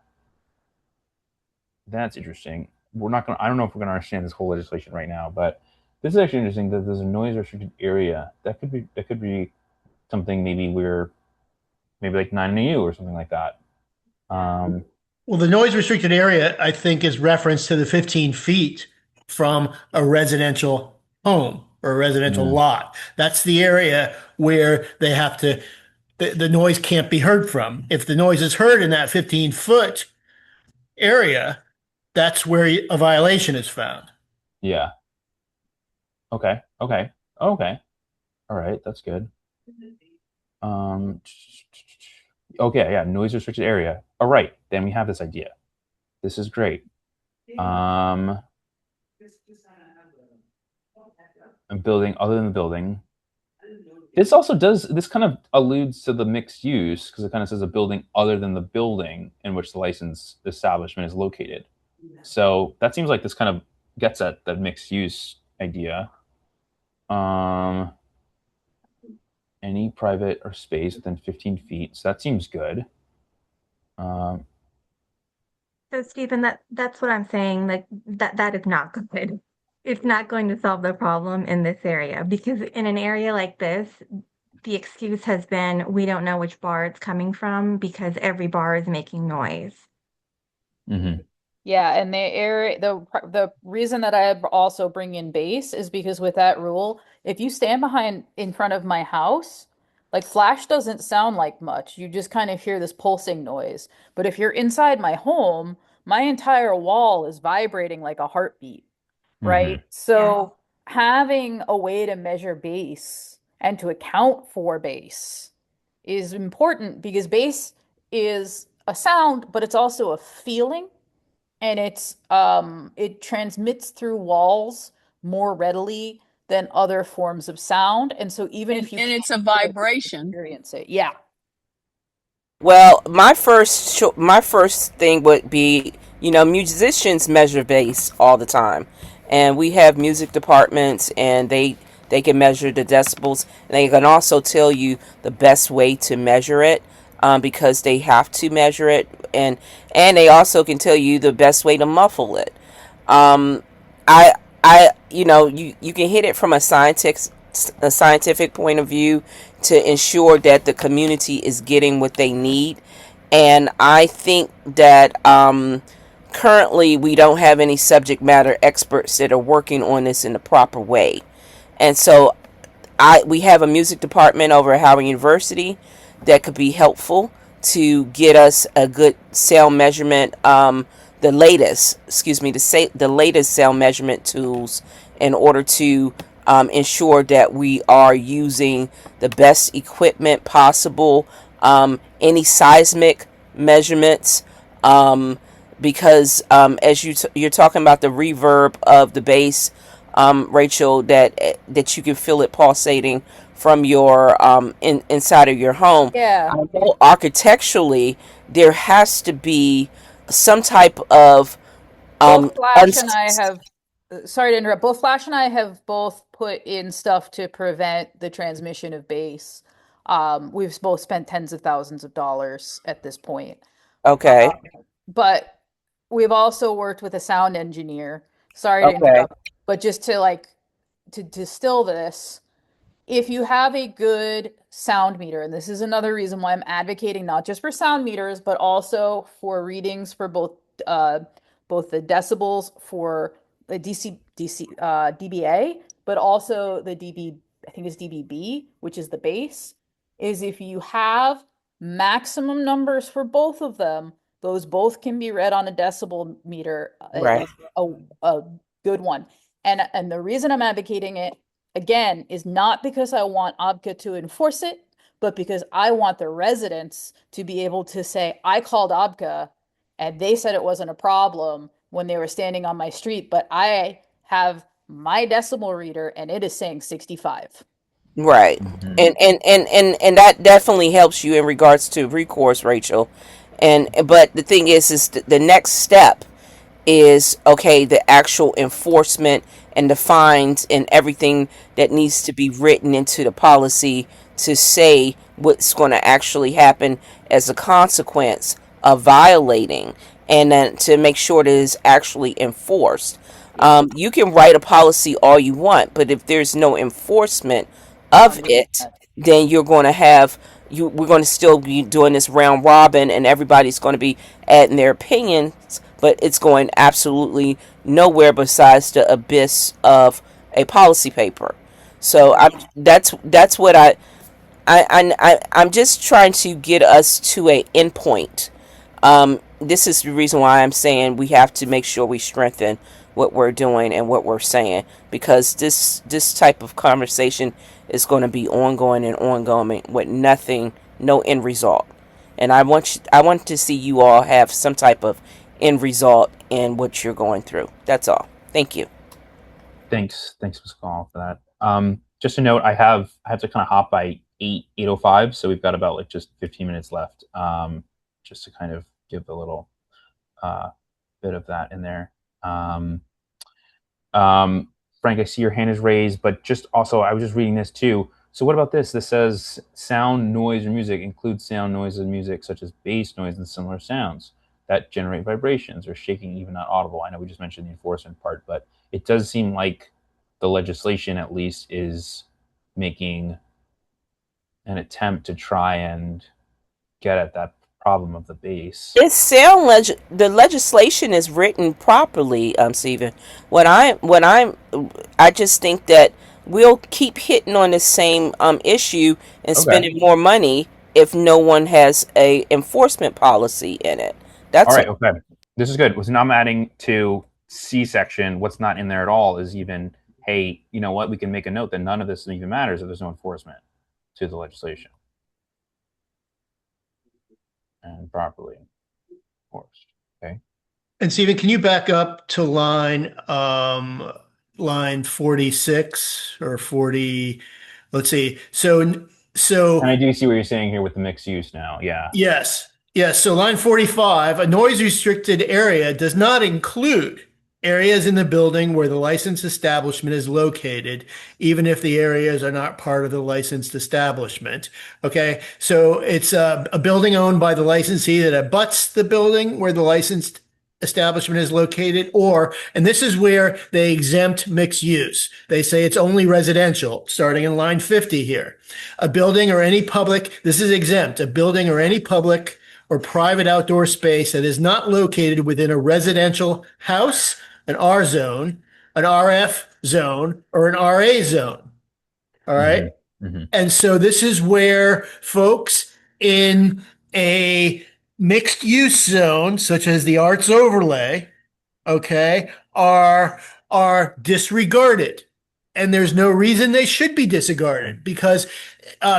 Speaker 1: That's interesting. We're not gonna. I don't know if we're gonna understand this whole legislation right now, but this is actually interesting that there's a noise restricted area. That could be something maybe we're maybe like 9 AU or something like that. Um,
Speaker 5: Well, the noise restricted area, I think, is reference to the 15 feet from a residential home or a residential
Speaker 1: mm,
Speaker 5: lot. That's the area where they have to, the noise can't be heard from. If the noise is heard in that 15-foot area, that's where a violation is found.
Speaker 1: yeah. Okay. Okay. Okay. All right. That's good. Um, okay. Yeah. Noise restricted area. All right. Then we have this idea. This is great. Um, a building other than the building. This also does. This kind of alludes to the mixed use because it kind of says a building other than the building in which the licensed establishment is located. So that seems like this kind of gets at the mixed use idea. Um, any private or space within 15 feet. So that seems good. Um,
Speaker 7: So Stephen, that's what I'm saying. Like that is not good. It's not going to solve the problem in this area because in an area like this, the excuse has been we don't know which bar it's coming from because every bar is making noise.
Speaker 1: mhm.
Speaker 2: Yeah, and the reason that I also bring in bass is because with that rule, if you stand behind in front of my house, like flash doesn't sound like much. You just kind of hear this pulsing noise. But if you're inside my home, my entire wall is vibrating like a heartbeat, right?
Speaker 1: Mhm.
Speaker 2: So having a way to measure bass and to account for bass is important because bass is a sound, but it's also a feeling and it transmits through walls more readily than other forms of sound. And so even if you
Speaker 6: and
Speaker 2: can't
Speaker 6: it's a vibration.
Speaker 2: experience it, yeah.
Speaker 4: Well, my first thing would be, musicians measure bass all the time, and we have music departments, and they can measure the decibels, and they can also tell you the best way to measure it, because they have to measure it, and they also can tell you the best way to muffle it. Um, you can hit it from a scientific point of view to ensure that the community is getting what they need. And I think that currently we don't have any subject matter experts that are working on this in the proper way. And so we have a music department over at Howard University that could be helpful to get us a good sound measurement, the latest, excuse me, the latest sound measurement tools in order to ensure that we are using the best equipment possible. Any seismic measurements, because as you're talking about the reverb of the bass, Rachel, that you can feel it pulsating from your inside of your home.
Speaker 2: Yeah.
Speaker 4: I know architecturally there has to be some type of
Speaker 2: Both Flash and I
Speaker 4: uns-
Speaker 2: have, sorry to interrupt, both Flash and I have both put in stuff to prevent the transmission of bass. We've both spent tens of thousands of dollars at this point.
Speaker 4: okay,
Speaker 2: Uh, but we've also worked with a sound engineer. Sorry to
Speaker 4: okay,
Speaker 2: interrupt, but just to like to distill this, if you have a good sound meter, and this is another reason why I'm advocating not just for sound meters, but also for readings for uh, both the decibels for the dBA, but also the dB, I think it's dBB, which is the bass, is if you have maximum numbers for both of them, those both can be read on a decibel meter,
Speaker 4: right,
Speaker 2: a good one. And the reason I'm advocating it again is not because I want ABCA to enforce it, but because I want the residents to be able to say, I called ABCA and they said it wasn't a problem when they were standing on my street, but I have my decimal reader and it is saying 65.
Speaker 4: right,
Speaker 1: Mm-hmm.
Speaker 4: and that definitely helps you in regards to recourse, Rachel. And but the thing is the next step is, okay, the actual enforcement and the fines and everything that needs to be written into the policy to say what's going to actually happen as a consequence of violating, and then to make sure that it is actually enforced.
Speaker 2: Yeah.
Speaker 4: You can write a policy all you want, but if there's no enforcement of it,
Speaker 2: 100%.
Speaker 4: then you're going to have we're going to still be doing this round robin, and everybody's going to be adding their opinions, but it's going absolutely nowhere besides the abyss of a policy paper. So
Speaker 2: Yeah.
Speaker 4: that's what I'm just trying to get us to a endpoint. This is the reason why I'm saying we have to make sure we strengthen what we're doing and what we're saying, because this type of conversation is going to be ongoing and ongoing with nothing, no end result. And I want to see you all have some type of end result in what you're going through. That's all. Thank you.
Speaker 1: Thanks, Pascal, for that. Just a note, I have to kind of hop by 8:05, so we've got about like just 15 minutes left. Just to kind of give a little uh, bit of that in there. Um, Frank, I see your hand is raised, but just also, I was just reading this too. So what about this? This says sound, noise, or music includes sound, noise, and music such as bass noise and similar sounds that generate vibrations or shaking, even not audible. I know we just mentioned the enforcement part, but it does seem like the legislation at least is making an attempt to try and get at that problem of the bass.
Speaker 4: The legislation is written properly, Stephen. I just think that we'll keep hitting on the same issue and
Speaker 1: Okay.
Speaker 4: spending more money if no one has a enforcement policy in it.
Speaker 1: All
Speaker 4: That's
Speaker 1: right.
Speaker 4: all.
Speaker 1: Okay. This is good. So now I'm adding to C section. What's not in there at all is even, hey, you know what? We can make a note that none of this even matters if there's no enforcement to the legislation and properly enforced. Okay.
Speaker 5: And Stephen, can you back up to line line 46 or 40. Let's see.
Speaker 1: And
Speaker 5: So
Speaker 1: I do see what you're saying here with the mixed use now. Yeah.
Speaker 5: yes. Yes. So line 45, a noise restricted area does not include areas in the building where the licensed establishment is located, even if the areas are not part of the licensed establishment. Okay. So it's a building owned by the licensee that abuts the building where the licensed establishment is located, or, and this is where they exempt mixed use. They say it's only residential, starting in line 50 here. A building or any public, this is exempt, a building or any public or private outdoor space that is not located within a residential house, an R zone, an RF zone, or an RA zone. All
Speaker 1: Hmm.
Speaker 5: right.
Speaker 1: Hmm.
Speaker 5: And so this is where folks in a mixed use zone, such as the arts overlay, okay, are disregarded. And there's no reason they should be disregarded because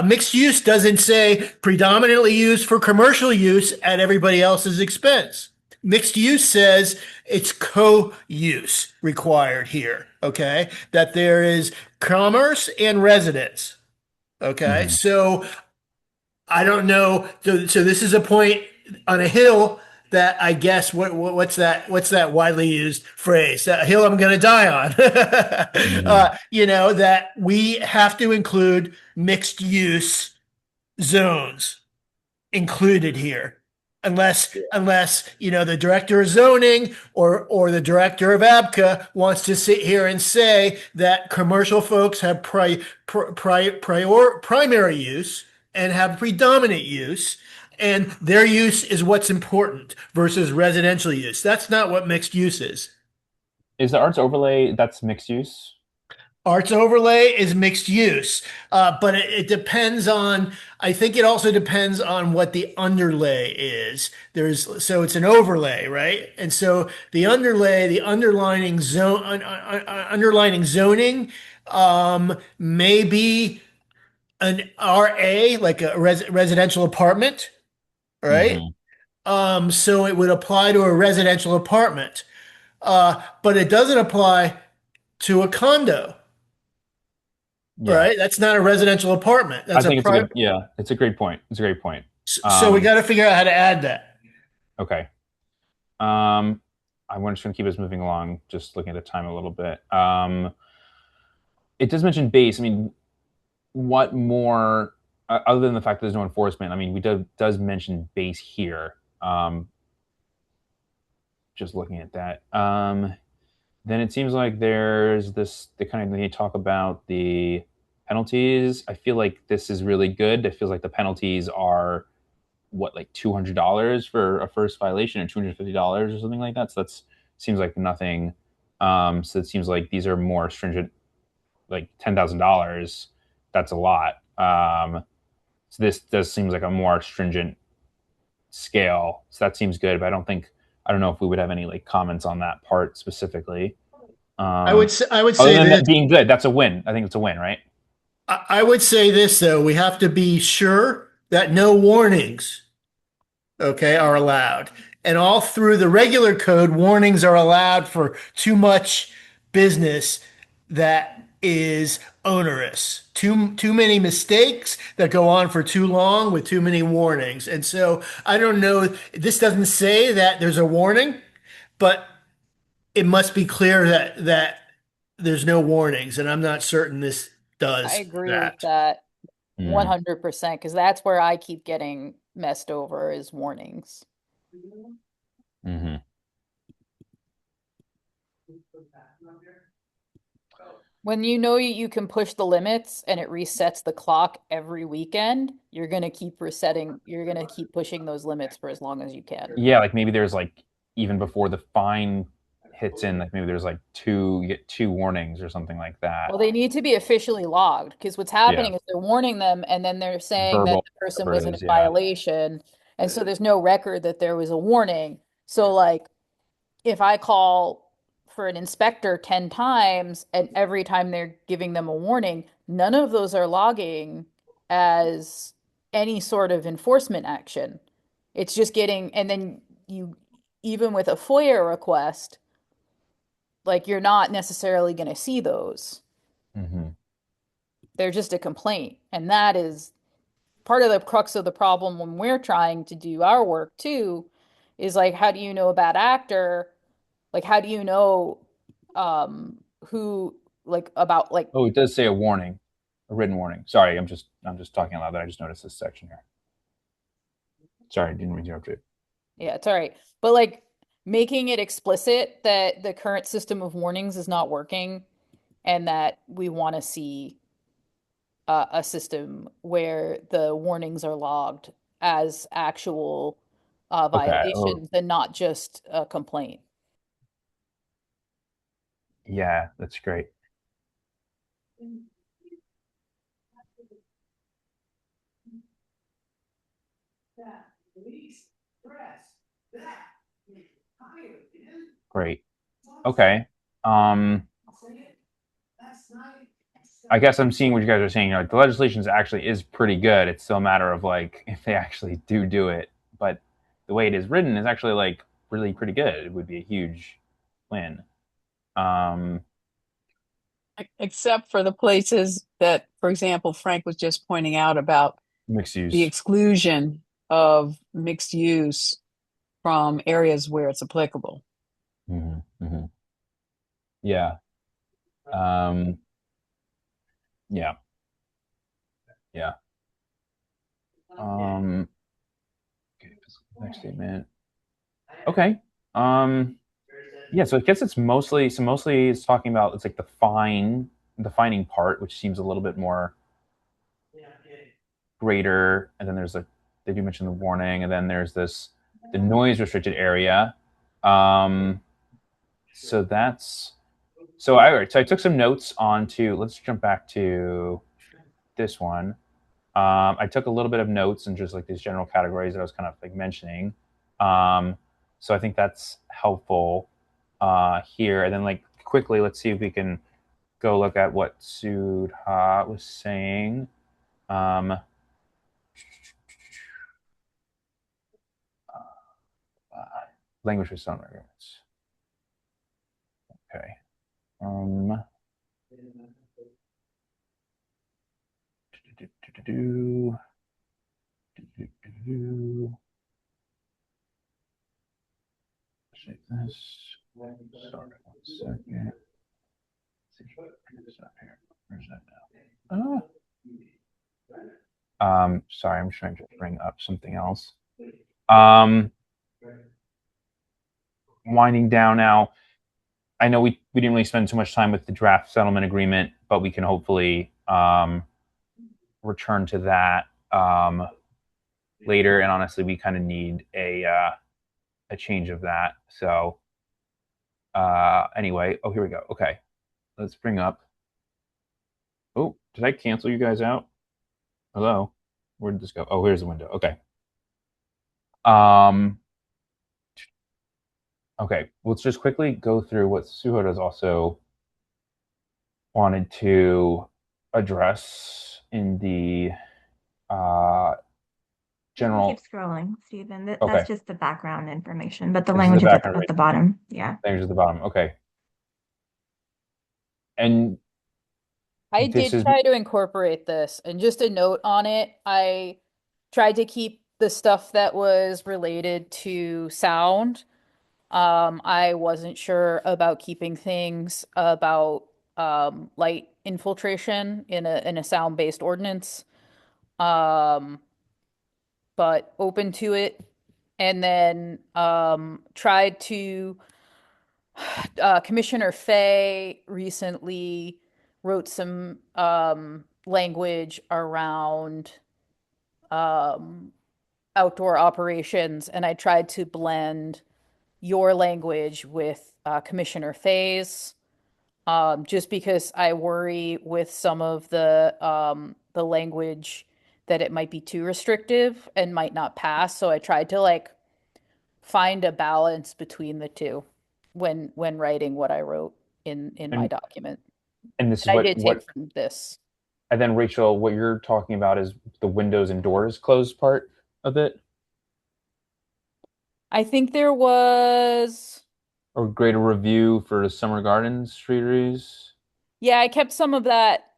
Speaker 5: mixed use doesn't say predominantly used for commercial use at everybody else's expense. Mixed use says it's co-use required here, okay? That there is commerce and residence, okay?
Speaker 1: Hmm.
Speaker 5: So I don't know. So this is a point on a hill that I guess what's that widely used phrase? That hill I'm going to die on.
Speaker 1: Hmm.
Speaker 5: That we have to include mixed use zones included here. Unless the director of zoning or the director of ABCA wants to sit here and say that commercial folks have primary use and have predominant use, and their use is what's important versus residential use. That's not what mixed use is.
Speaker 1: Is the arts overlay that's mixed use?
Speaker 5: Arts overlay is mixed use, but it depends on. I think it also depends on what the underlay is. So it's an overlay, right? And so the underlay, the underlining zoning, may be an RA, like a residential apartment, right?
Speaker 1: Hmm.
Speaker 5: So it would apply to a residential apartment, but it doesn't apply to a condo.
Speaker 1: Yeah.
Speaker 5: Right? That's not a residential apartment.
Speaker 1: I
Speaker 5: That's a
Speaker 1: think it's a good,
Speaker 5: private.
Speaker 1: yeah, it's a great point. It's a great point.
Speaker 5: So we
Speaker 1: Um,
Speaker 5: got to figure out how to add that.
Speaker 1: okay. I'm just going to keep us moving along, just looking at the time a little bit. It does mention base. I mean, what more, other than the fact that there's no enforcement, I mean, does mention base here. Just looking at that. Then it seems like there's this, they kind of need to talk about the penalties. I feel like this is really good. It feels like the penalties are what, like $200 for a first violation or $250 or something like that. So that's seems like nothing. So it seems like these are more stringent, like $10,000. That's a lot. So this does seems like a more stringent scale. So that seems good, but I don't know if we would have any like comments on that part specifically. Um,
Speaker 5: I would
Speaker 1: Other
Speaker 5: say
Speaker 1: than
Speaker 5: this.
Speaker 1: that being good, that's a win. I think it's a win, right?
Speaker 5: I would say this though. We have to be sure that no warnings, okay, are allowed. And all through the regular code, warnings are allowed for too much business that is onerous. Too many mistakes that go on for too long with too many warnings. And so I don't know. This doesn't say that there's a warning, but it must be clear that there's no warnings, and I'm not certain this
Speaker 2: I
Speaker 5: does
Speaker 2: agree with
Speaker 5: that.
Speaker 2: that
Speaker 1: Mm,
Speaker 2: 100% because that's where I keep getting messed over is warnings.
Speaker 1: hmm.
Speaker 2: When you know you can push the limits and it resets the clock every weekend, you're gonna keep resetting, you're gonna keep pushing those limits for as long as you can.
Speaker 1: Yeah, like maybe there's like even before the fine hits in, like maybe there's like you get two warnings or something like that.
Speaker 2: Well, they need to be officially logged because what's
Speaker 1: Yeah,
Speaker 2: happening is they're warning them and then they're saying that
Speaker 1: verbal,
Speaker 2: the person
Speaker 1: whatever it
Speaker 2: wasn't in
Speaker 1: is. Yeah.
Speaker 2: violation. And so there's no record that there was a warning. So, like, if I call for an inspector 10 times and every time they're giving them a warning, none of those are logging as any sort of enforcement action. It's just getting, and then you, even with a FOIA request, like you're not necessarily going to see those.
Speaker 1: Mm-hmm.
Speaker 2: They're just a complaint. And that is part of the crux of the problem when we're trying to do our work too, is like, how do you know a bad actor? Like, how do you know who like about like
Speaker 1: Oh, it does say a warning, a written warning. Sorry, I'm just talking out loud. I just noticed this section here. Sorry, I didn't mean to interrupt you.
Speaker 2: yeah, it's all right. But like making it explicit that the current system of warnings is not working and that we want to see a system where the warnings are logged as actual
Speaker 1: Okay. Oh,
Speaker 2: violations and not just a complaint.
Speaker 1: yeah, that's great. Great. Okay. Um, I guess I'm seeing what you guys are saying. Like the legislation actually is pretty good. It's still a matter of like if they actually do it. But the way it is written is actually like really pretty good. It would be a huge win. Um,
Speaker 6: Except for the places that, for example, Frank was just pointing out about
Speaker 1: Mixed
Speaker 6: the
Speaker 1: use.
Speaker 6: exclusion of mixed use from areas where it's applicable.
Speaker 1: Mm-hmm, mm-hmm. Yeah. Um, yeah. Yeah. Um, okay, next statement. Okay. Um, yeah. So I guess it's mostly it's talking about it's like defining part, which seems a little bit more greater. And then there's they do mention the warning, and then there's the noise restricted area. Um, so that's so I took some notes on to let's jump back to this one. I took a little bit of notes and just like these general categories that I was kind of like mentioning. Um, so I think that's helpful here. And then like quickly, let's see if we can go look at what Sudha was saying. Um, language for some agreements. Okay. Um, do, do, do. Shape this. Sorry, 1 second. Stop here. Where's that now? Sorry, I'm trying to bring up something else. Um, winding down now. I know we didn't really spend too much time with the draft settlement agreement, but we can hopefully return to that later. And honestly, we kind of need a change of that. So anyway, oh here we go. Okay, let's bring up. Oh, did I cancel you guys out? Hello, where did this go? Oh, here's the window. Okay. Um, okay, let's just quickly go through what Suhoda's also wanted to address in the uh,
Speaker 7: You can keep
Speaker 1: general.
Speaker 7: scrolling, Stephen. That's
Speaker 1: Okay,
Speaker 7: just the background information, but the
Speaker 1: this is the
Speaker 7: language is at
Speaker 1: background
Speaker 7: the bottom. Yeah.
Speaker 1: language at the bottom. Okay, and
Speaker 2: I
Speaker 1: this
Speaker 2: did
Speaker 1: is
Speaker 2: try to incorporate this, and just a note on it, I tried to keep the stuff that was related to sound. I wasn't sure about keeping things about light infiltration in a sound-based ordinance. Um, but open to it. And then tried to Commissioner Fay recently wrote some language around um, outdoor operations, and I tried to blend your language with Commissioner Fay's, just because I worry with some of the language that it might be too restrictive and might not pass. So I tried to like find a balance between the two when writing what I wrote in my
Speaker 1: and
Speaker 2: document.
Speaker 1: and this is
Speaker 2: And I did take
Speaker 1: what
Speaker 2: from this.
Speaker 1: and then Rachel, what you're talking about is the windows and doors closed part of it.
Speaker 2: I think there was.
Speaker 1: Or greater review for the Summer Gardens trees.
Speaker 2: Yeah, I kept some of that,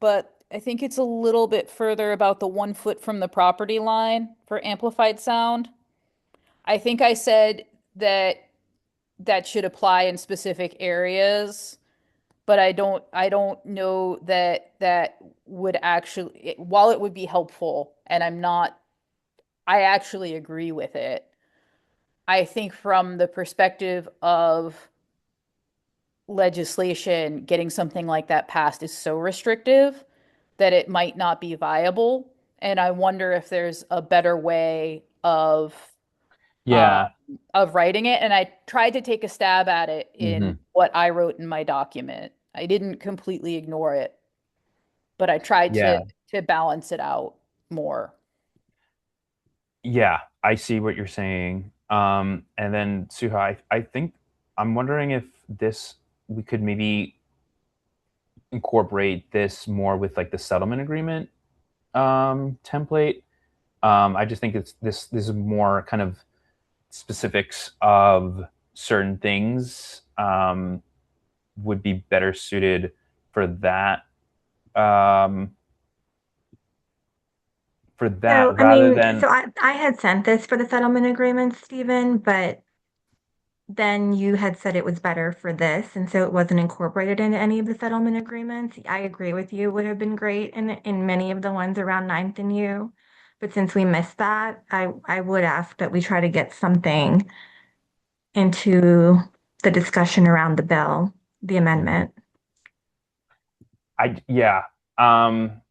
Speaker 2: but I think it's a little bit further about the 1 foot from the property line for amplified sound. I think I said that that should apply in specific areas, but I don't know that that would actually, while it would be helpful, and I actually agree with it. I think from the perspective of legislation, getting something like that passed is so restrictive that it might not be viable. And I wonder if there's a better way uh,
Speaker 1: Yeah.
Speaker 2: of writing it. And I tried to take a stab at it in
Speaker 1: Hmm.
Speaker 2: what I wrote in my document. I didn't completely ignore it, but I tried
Speaker 1: Yeah.
Speaker 2: to balance it out more.
Speaker 1: Yeah. I see what you're saying. And then Suha, I think I'm wondering if this we could maybe incorporate this more with like the settlement agreement template. I just think it's this is more kind of specifics of certain things would be better suited for that um,
Speaker 7: So, I
Speaker 1: rather
Speaker 7: mean,
Speaker 1: than
Speaker 7: I had sent this for the settlement agreement, Stephen, but then you had said it was better for this, and so it wasn't incorporated into any of the settlement agreements. I agree with you, it would have been great in many of the ones around Ninth and U. But since we missed that, I would ask that we try to get something into the discussion around the bill, the amendment.
Speaker 1: I yeah um,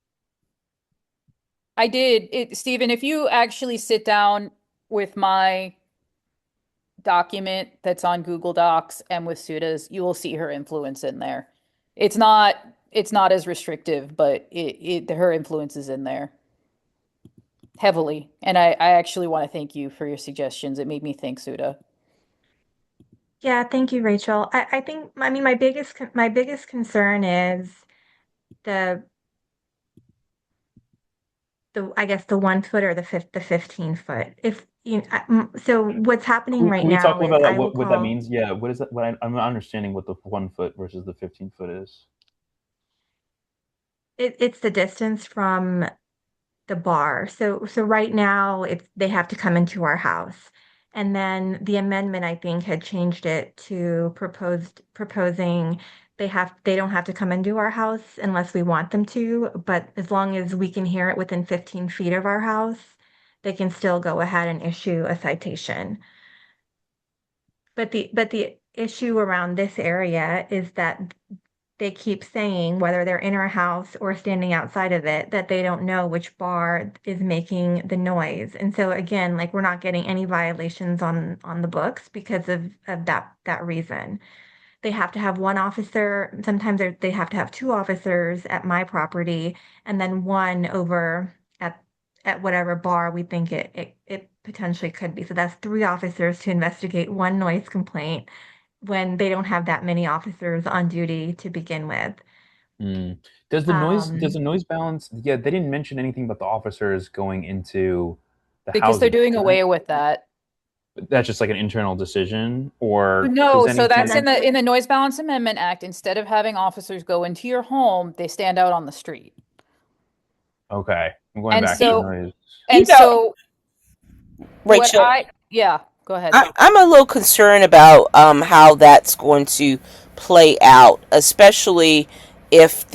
Speaker 2: I did it, Stephen, if you actually sit down with my document that's on Google Docs and with Suda's, you will see her influence in there. It's not it's not as restrictive, but her influence is in there heavily. And I actually want to thank you for your suggestions. It made me think, Suda.
Speaker 7: Yeah, thank you, Rachel. I think, I mean, my biggest concern is the I guess the 1 foot or the 15 foot. If you so what's happening right
Speaker 1: can we talk
Speaker 7: now
Speaker 1: a
Speaker 7: is
Speaker 1: little
Speaker 7: I
Speaker 1: about
Speaker 7: will
Speaker 1: what that
Speaker 7: call
Speaker 1: means? Yeah, what is that? I'm not understanding what the 1 foot versus the 15 foot is.
Speaker 7: it's the distance from the bar. So right now it's they have to come into our house. And then the amendment I think had changed it to proposing they don't have to come into our house unless we want them to, but as long as we can hear it within 15 feet of our house, they can still go ahead and issue a citation. But the issue around this area is that they keep saying, whether they're in our house or standing outside of it, that they don't know which bar is making the noise. And so again, like we're not getting any violations on the books because of that reason. They have to have one officer, sometimes they have to have two officers at my property and then one over at whatever bar we think it potentially could be. So that's three officers to investigate one noise complaint when they don't have that many officers on duty to begin with.
Speaker 1: Mm. Does the
Speaker 7: Um,
Speaker 1: noise balance? Yeah, they didn't mention anything about the officers going into the
Speaker 2: Because they're
Speaker 1: houses,
Speaker 2: doing
Speaker 1: right?
Speaker 2: away with that.
Speaker 1: That's just like an internal decision, or
Speaker 2: No,
Speaker 1: does
Speaker 2: so that's
Speaker 1: anything?
Speaker 2: in
Speaker 7: that's
Speaker 2: the Noise Balance Amendment Act. Instead of having officers go into your home, they stand out on the street.
Speaker 1: Okay, I'm going
Speaker 2: And
Speaker 1: back to
Speaker 4: You,
Speaker 1: the
Speaker 2: so
Speaker 1: noise.
Speaker 4: you
Speaker 2: and
Speaker 4: know,
Speaker 2: so what
Speaker 4: Rachel,
Speaker 2: yeah, go ahead.
Speaker 4: I'm a little concerned about how that's going to play out, especially if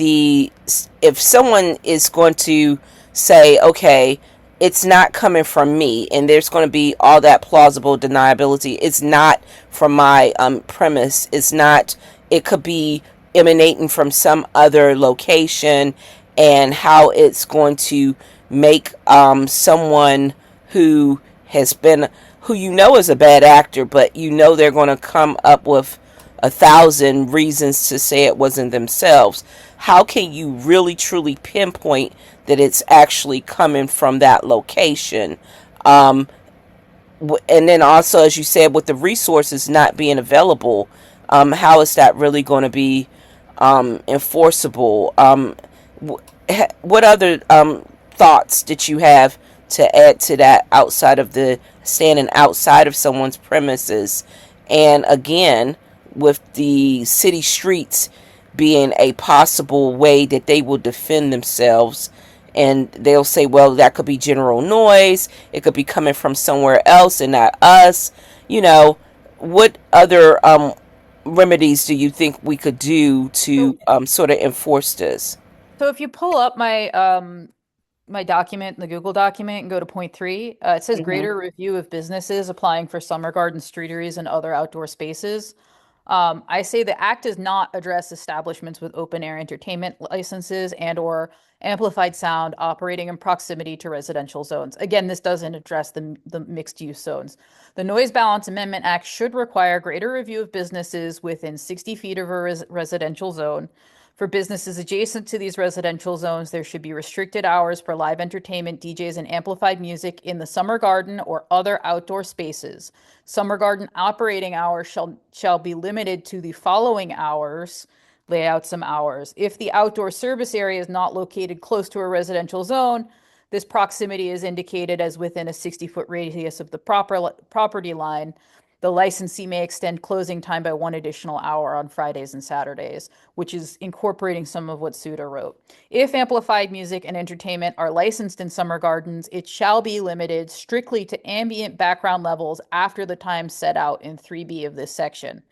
Speaker 4: if someone is going to say, okay, it's not coming from me, and there's going to be all that plausible deniability. It's not from my premise. It's not. It could be emanating from some other location, and how it's going to make someone who has been who you know is a bad actor, but you know they're going to come up with 1,000 reasons to say it wasn't themselves. How can you really truly pinpoint that it's actually coming from that location? Um, and then also, as you said, with the resources not being available, how is that really going to be enforceable? What other thoughts did you have to add to that outside of the standing outside of someone's premises And again, with the city streets being a possible way that they will defend themselves, and they'll say, well, that could be general noise, it could be coming from somewhere else and not us. You know, what other remedies do you think we could do
Speaker 2: So,
Speaker 4: to sort of enforce this?
Speaker 2: so if you pull up my document, the Google document, and go to point 3, it says
Speaker 4: Hmm.
Speaker 2: greater review of businesses applying for summer garden, streeteries, and other outdoor spaces. I say the act does not address establishments with open air entertainment licenses and or amplified sound operating in proximity to residential zones. Again, this doesn't address the mixed use zones. The Noise Balance Amendment Act should require greater review of businesses within 60 feet of a residential zone. For businesses adjacent to these residential zones, there should be restricted hours for live entertainment, DJs, and amplified music in the summer garden or other outdoor spaces. Summer garden operating hours shall be limited to the following hours. Lay out some hours. If the outdoor service area is not located close to a residential zone, this proximity is indicated as within a 60-foot radius of the property line. The licensee may extend closing time by 1 additional hour on Fridays and Saturdays, which is incorporating some of what Suda wrote. If amplified music and entertainment are licensed in summer gardens, it shall be limited strictly to ambient background levels after the time set out in 3B of this section.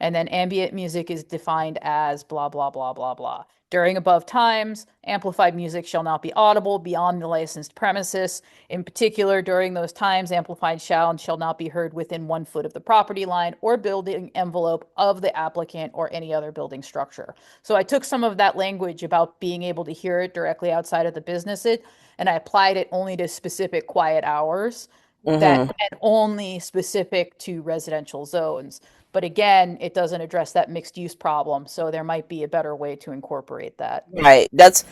Speaker 2: And then ambient music is defined as blah, blah, blah, blah, blah. During above times, amplified music shall not be audible beyond the licensed premises. In particular, during those times, amplified sound shall not be heard within 1 foot of the property line or building envelope of the applicant or any other building structure. So I took some of that language about being able to hear it directly outside of the business and I applied it only to specific quiet hours that
Speaker 4: Hmm.
Speaker 2: and only specific to residential zones. But again, it doesn't address that mixed use problem, so there might be a better way to incorporate that.
Speaker 4: Right. That's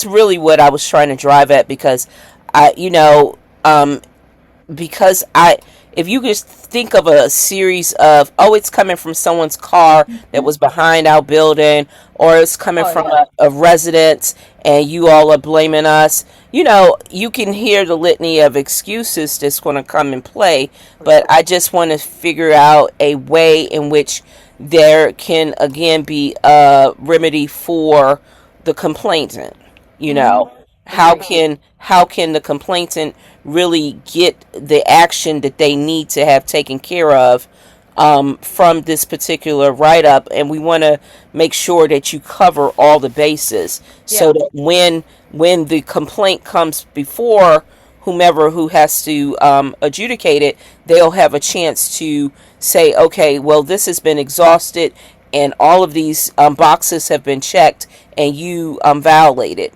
Speaker 4: really what I was trying to drive at, because I, because I, if you just think of a series of, oh, it's coming from someone's car that was behind our building, or it's coming
Speaker 2: Oh
Speaker 4: from
Speaker 2: yeah.
Speaker 4: a residence, and you all are blaming us. You can hear the litany of excuses that's going to come and play, but I just want to figure out a way in which there can again be a remedy for the complainant. you
Speaker 2: Mm-hmm.
Speaker 4: know
Speaker 2: Agreed.
Speaker 4: how can the complainant really get the action that they need to have taken care of from this particular write-up? And we want to make sure that you cover all the bases, so
Speaker 2: Yeah.
Speaker 4: that when the complaint comes before whomever who has to adjudicate it, they'll have a chance to say, okay, well, this has been exhausted and all of these boxes have been checked, and you violated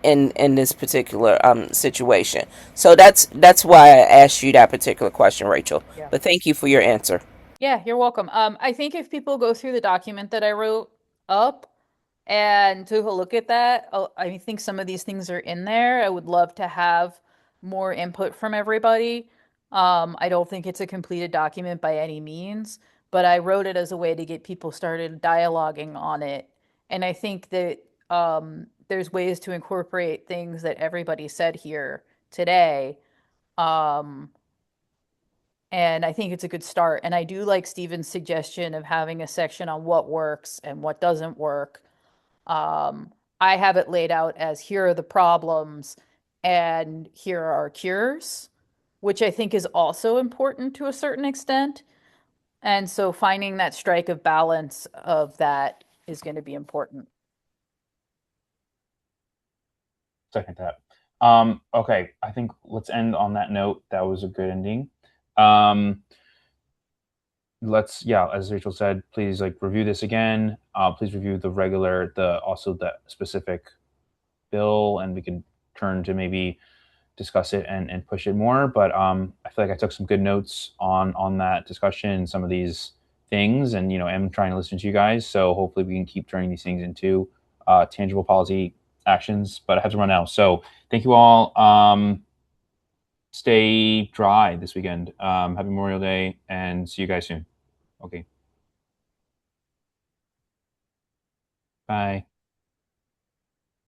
Speaker 4: in this particular situation. So that's why I asked you that particular question, Rachel.
Speaker 2: Yeah.
Speaker 4: But thank you for your answer.
Speaker 2: Yeah, you're welcome. I think if people go through the document that I wrote up and took a look at that, I think some of these things are in there. I would love to have more input from everybody. I don't think it's a completed document by any means, but I wrote it as a way to get people started dialoguing on it. And I think that there's ways to incorporate things that everybody said here today. Um, and I think it's a good start. And I do like Stephen's suggestion of having a section on what works and what doesn't work. Um, I have it laid out as here are the problems and here are our cures, which I think is also important to a certain extent. And so finding that strike of balance of that is going to be important.
Speaker 1: Second that. Okay, I think let's end on that note. That was a good ending. Let's, yeah, as Rachel said, please like review this again. Please review the also the specific bill, and we can turn to maybe discuss it and push it more. But I feel like I took some good notes on that discussion and some of these things, and am trying to listen to you guys. So hopefully we can keep turning these things into tangible policy actions. But I have to run now. So thank you all. Stay dry this weekend. Happy Memorial Day, and see you guys soon. Okay. Bye.